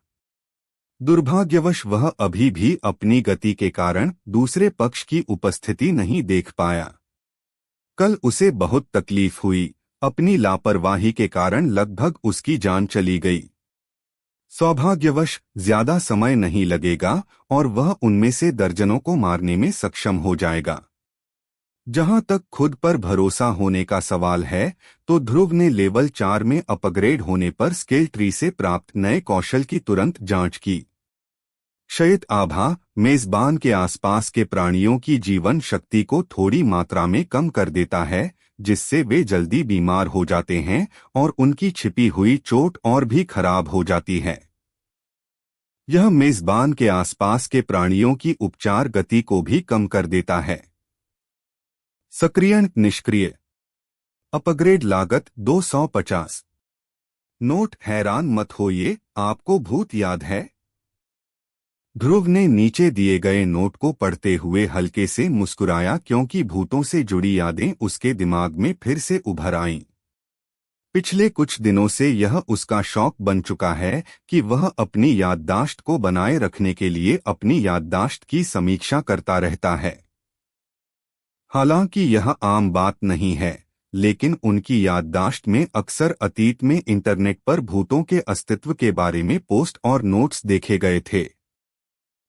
दुर्भाग्यवश वह अभी भी अपनी गति के कारण दूसरे पक्ष की उपस्थिति नहीं देख पाया। कल उसे बहुत तकलीफ हुई। अपनी लापरवाही के कारण लगभग उसकी जान चली गई। सौभाग्यवश ज्यादा समय नहीं लगेगा और वह उनमें से दर्जनों को मारने में सक्षम हो जाएगा। जहां तक खुद पर भरोसा होने का सवाल है तो ध्रुव ने लेवल 4 में अपग्रेड होने पर स्किल ट्री से प्राप्त नए कौशल की तुरंत जांच की। क्षयित आभा मेजबान के आसपास के प्राणियों की जीवन शक्ति को थोड़ी मात्रा में कम कर देता है, जिससे वे जल्दी बीमार हो जाते हैं और उनकी छिपी हुई चोट और भी खराब हो जाती है। यह मेजबान के आसपास के प्राणियों की उपचार गति को भी कम कर देता है। सक्रियण निष्क्रिय। अपग्रेड लागत 250। नोट, हैरान मत होइए, आपको भूत याद है? ध्रुव ने नीचे दिए गए नोट को पढ़ते हुए हल्के से मुस्कुराया, क्योंकि भूतों से जुड़ी यादें उसके दिमाग में फिर से उभर आईं। पिछले कुछ दिनों से यह उसका शौक बन चुका है कि वह अपनी याददाश्त को बनाए रखने के लिए अपनी याददाश्त की समीक्षा करता रहता है। हालांकि यह आम बात नहीं है, लेकिन उनकी याददाश्त में अक्सर अतीत में इंटरनेट पर भूतों के अस्तित्व के बारे में पोस्ट और नोट्स देखे गए थे।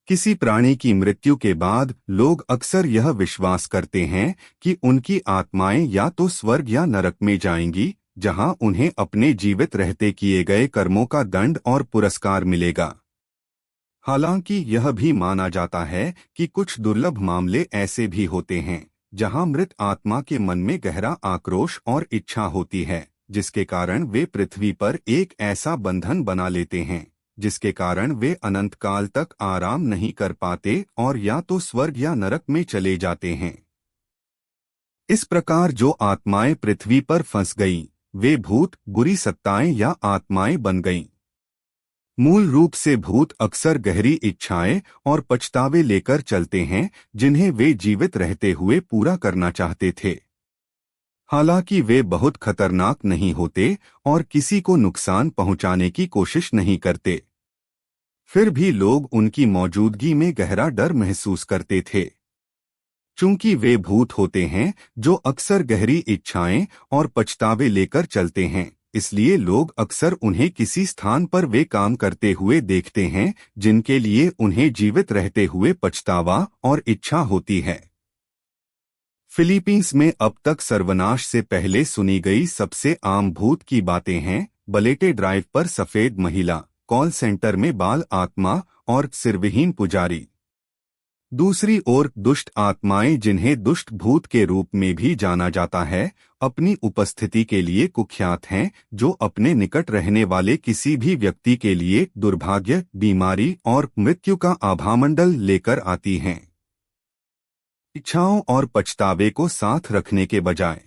किसी प्राणी की मृत्यु के बाद लोग अक्सर यह विश्वास करते हैं कि उनकी आत्माएं या तो स्वर्ग या नरक में जाएंगी, जहां उन्हें अपने जीवित रहते किए गए कर्मों का दंड और पुरस्कार मिलेगा। हालांकि यह भी माना जाता है कि कुछ दुर्लभ मामले ऐसे भी होते हैं जहां मृत आत्मा के मन में गहरा आक्रोश और इच्छा होती है, जिसके कारण वे पृथ्वी पर एक ऐसा बंधन बना लेते हैं जिसके कारण वे अनंत काल तक आराम नहीं कर पाते और या तो स्वर्ग या नरक में चले जाते हैं। इस प्रकार जो आत्माएं पृथ्वी पर फंस गईं, वे भूत, बुरी सत्ताएं या आत्माएं बन गईं। मूल रूप से भूत अक्सर गहरी इच्छाएं और पछतावे लेकर चलते हैं जिन्हें वे जीवित रहते हुए पूरा करना चाहते थे। हालांकि वे बहुत खतरनाक नहीं होते और किसी को नुकसान पहुंचाने की कोशिश नहीं करते, फिर भी लोग उनकी मौजूदगी में गहरा डर महसूस करते थे। चूंकि वे भूत होते हैं जो अक्सर गहरी इच्छाएं और पछतावे लेकर चलते हैं, इसलिए लोग अक्सर उन्हें किसी स्थान पर वे काम करते हुए देखते हैं जिनके लिए उन्हें जीवित रहते हुए पछतावा और इच्छा होती है। फिलीपींस में अब तक सर्वनाश से पहले सुनी गई सबसे आम भूत की बातें हैं: बलेटे ड्राइव पर सफेद महिला, कॉल सेंटर में बाल आत्मा और सिरविहीन पुजारी। दूसरी ओर दुष्ट आत्माएं, जिन्हें दुष्ट भूत के रूप में भी जाना जाता है, अपनी उपस्थिति के लिए कुख्यात हैं, जो अपने निकट रहने वाले किसी भी व्यक्ति के लिए दुर्भाग्य, बीमारी और मृत्यु का आभामंडल लेकर आती हैं। इच्छाओं और पछतावे को साथ रखने के बजाय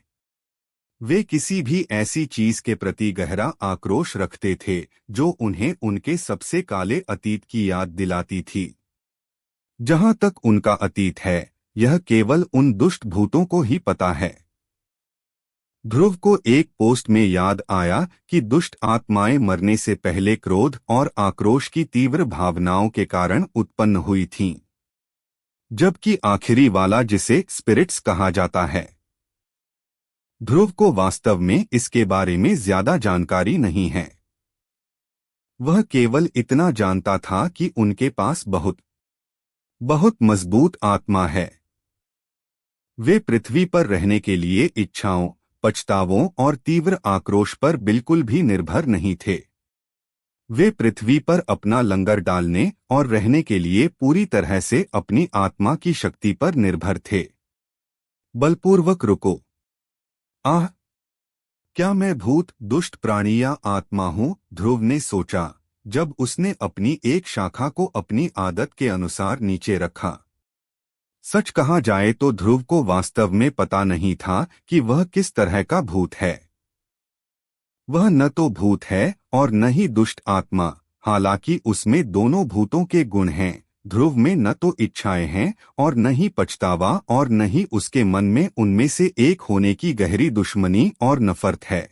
वे किसी भी ऐसी चीज के प्रति गहरा आक्रोश रखते थे जो उन्हें उनके सबसे काले अतीत की याद दिलाती थी। जहां तक उनका अतीत है, यह केवल उन दुष्ट भूतों को ही पता है। ध्रुव को एक पोस्ट में याद आया कि दुष्ट आत्माएं मरने से पहले क्रोध और आक्रोश की तीव्र भावनाओं के कारण उत्पन्न हुई थीं, जबकि आखिरी वाला, जिसे स्पिरिट्स कहा जाता है, ध्रुव को वास्तव में इसके बारे में ज्यादा जानकारी नहीं है। वह केवल इतना जानता था कि उनके पास बहुत मजबूत आत्मा है। वे पृथ्वी पर रहने के लिए इच्छाओं, पछतावों और तीव्र आक्रोश पर बिल्कुल भी निर्भर नहीं थे। वे पृथ्वी पर अपना लंगर डालने और रहने के लिए पूरी तरह से अपनी आत्मा की शक्ति पर निर्भर थे। बलपूर्वक रुको। आह, क्या मैं भूत, दुष्ट प्राणी या आत्मा हूँ? ध्रुव ने सोचा, जब उसने अपनी एक शाखा को अपनी आदत के अनुसार नीचे रखा। सच कहा जाए तो ध्रुव को वास्तव में पता नहीं था कि वह किस तरह का भूत है। वह न तो भूत है और न ही दुष्ट आत्मा, हालांकि उसमें दोनों भूतों के गुण हैं। ध्रुव में न तो इच्छाएं हैं और न ही पछतावा और न ही उसके मन में उनमें से एक होने की गहरी दुश्मनी और नफरत है।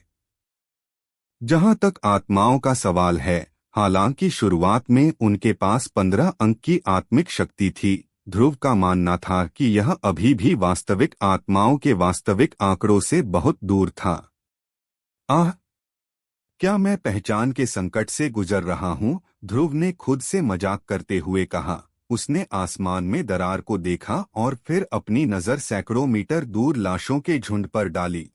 जहां तक आत्माओं का सवाल है, हालांकि शुरुआत में उनके पास 15 अंक की आत्मिक शक्ति थी, ध्रुव का मानना था कि यह अभी भी वास्तविक आत्माओं के वास्तविक आंकड़ों से बहुत दूर था। आह, क्या मैं पहचान के संकट से गुजर रहा हूँ? ध्रुव ने खुद से मजाक करते हुए कहा। उसने आसमान में दरार को देखा और फिर अपनी नजर सैकड़ों मीटर दूर लाशों के झुंड पर डाली।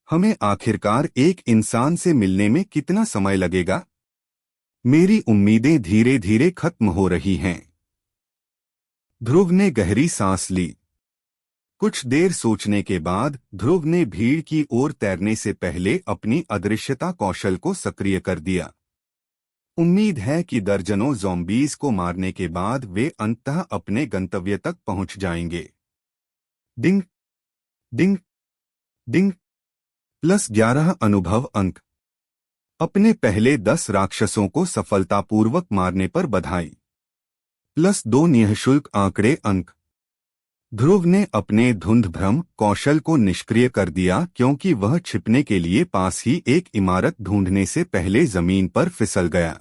हमें आखिरकार एक इंसान से मिलने में कितना समय लगेगा? मेरी उम्मीदें धीरे धीरे खत्म हो रही हैं। ध्रुव ने गहरी सांस ली। कुछ देर सोचने के बाद ध्रुव ने भीड़ की ओर तैरने से पहले अपनी अदृश्यता कौशल को सक्रिय कर दिया। उम्मीद है कि दर्जनों ज़ॉम्बीज़ को मारने के बाद वे अंततः अपने गंतव्य तक पहुंच जाएंगे। डिंग, डिंग, डिंग। +11 अनुभव अंक। अपने पहले 10 राक्षसों को सफलतापूर्वक मारने पर बधाई। +2 निःशुल्क आंकड़े अंक। ध्रुव ने अपने धुंध भ्रम कौशल को निष्क्रिय कर दिया क्योंकि वह छिपने के लिए पास ही एक इमारत ढूंढने से पहले जमीन पर फिसल गया।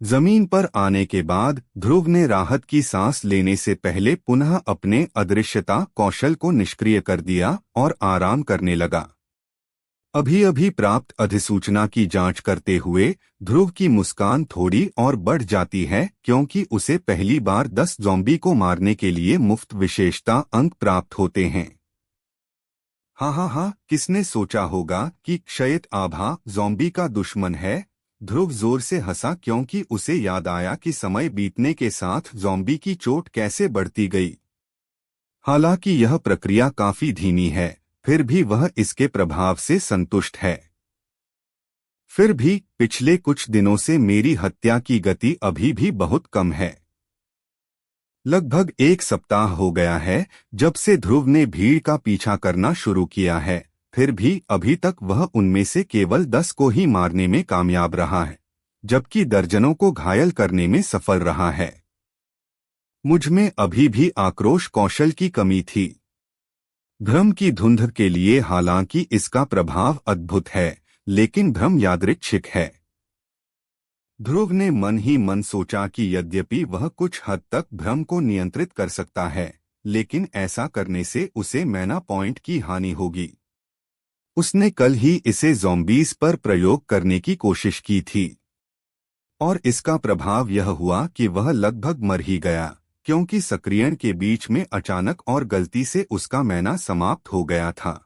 जमीन पर आने के बाद ध्रुव ने राहत की सांस लेने से पहले पुनः अपने अदृश्यता कौशल को निष्क्रिय कर दिया और आराम करने लगा। अभी अभी प्राप्त अधिसूचना की जांच करते हुए ध्रुव की मुस्कान थोड़ी और बढ़ जाती है क्योंकि उसे पहली बार 10 ज़ॉम्बी को मारने के लिए मुफ्त विशेषता अंक प्राप्त होते हैं। हाँ, किसने सोचा होगा कि क्षयित आभा ज़ॉम्बी का दुश्मन है। ध्रुव जोर से हंसा क्योंकि उसे याद आया कि समय बीतने के साथ ज़ॉम्बी की चोट कैसे बढ़ती गई। हालांकि यह प्रक्रिया काफी धीमी है, फिर भी वह इसके प्रभाव से संतुष्ट है। फिर भी पिछले कुछ दिनों से मेरी हत्या की गति अभी भी बहुत कम है। लगभग 1 सप्ताह हो गया है जब से ध्रुव ने भीड़ का पीछा करना शुरू किया है, फिर भी अभी तक वह उनमें से केवल 10 को ही मारने में कामयाब रहा है, जबकि दर्जनों को घायल करने में सफल रहा है। मुझ में अभी भी आक्रोश कौशल की कमी थी। भ्रम की धुंध के लिए हालांकि इसका प्रभाव अद्भुत है, लेकिन भ्रम यादृच्छिक है। ध्रुव ने मन ही मन सोचा कि यद्यपि वह कुछ हद तक भ्रम को नियंत्रित कर सकता है, लेकिन ऐसा करने से उसे मैना पॉइंट की हानि होगी। उसने कल ही इसे ज़ॉम्बीज पर प्रयोग करने की कोशिश की थी और इसका प्रभाव यह हुआ कि वह लगभग मर ही गया क्योंकि सक्रियण के बीच में अचानक और गलती से उसका मैना समाप्त हो गया था।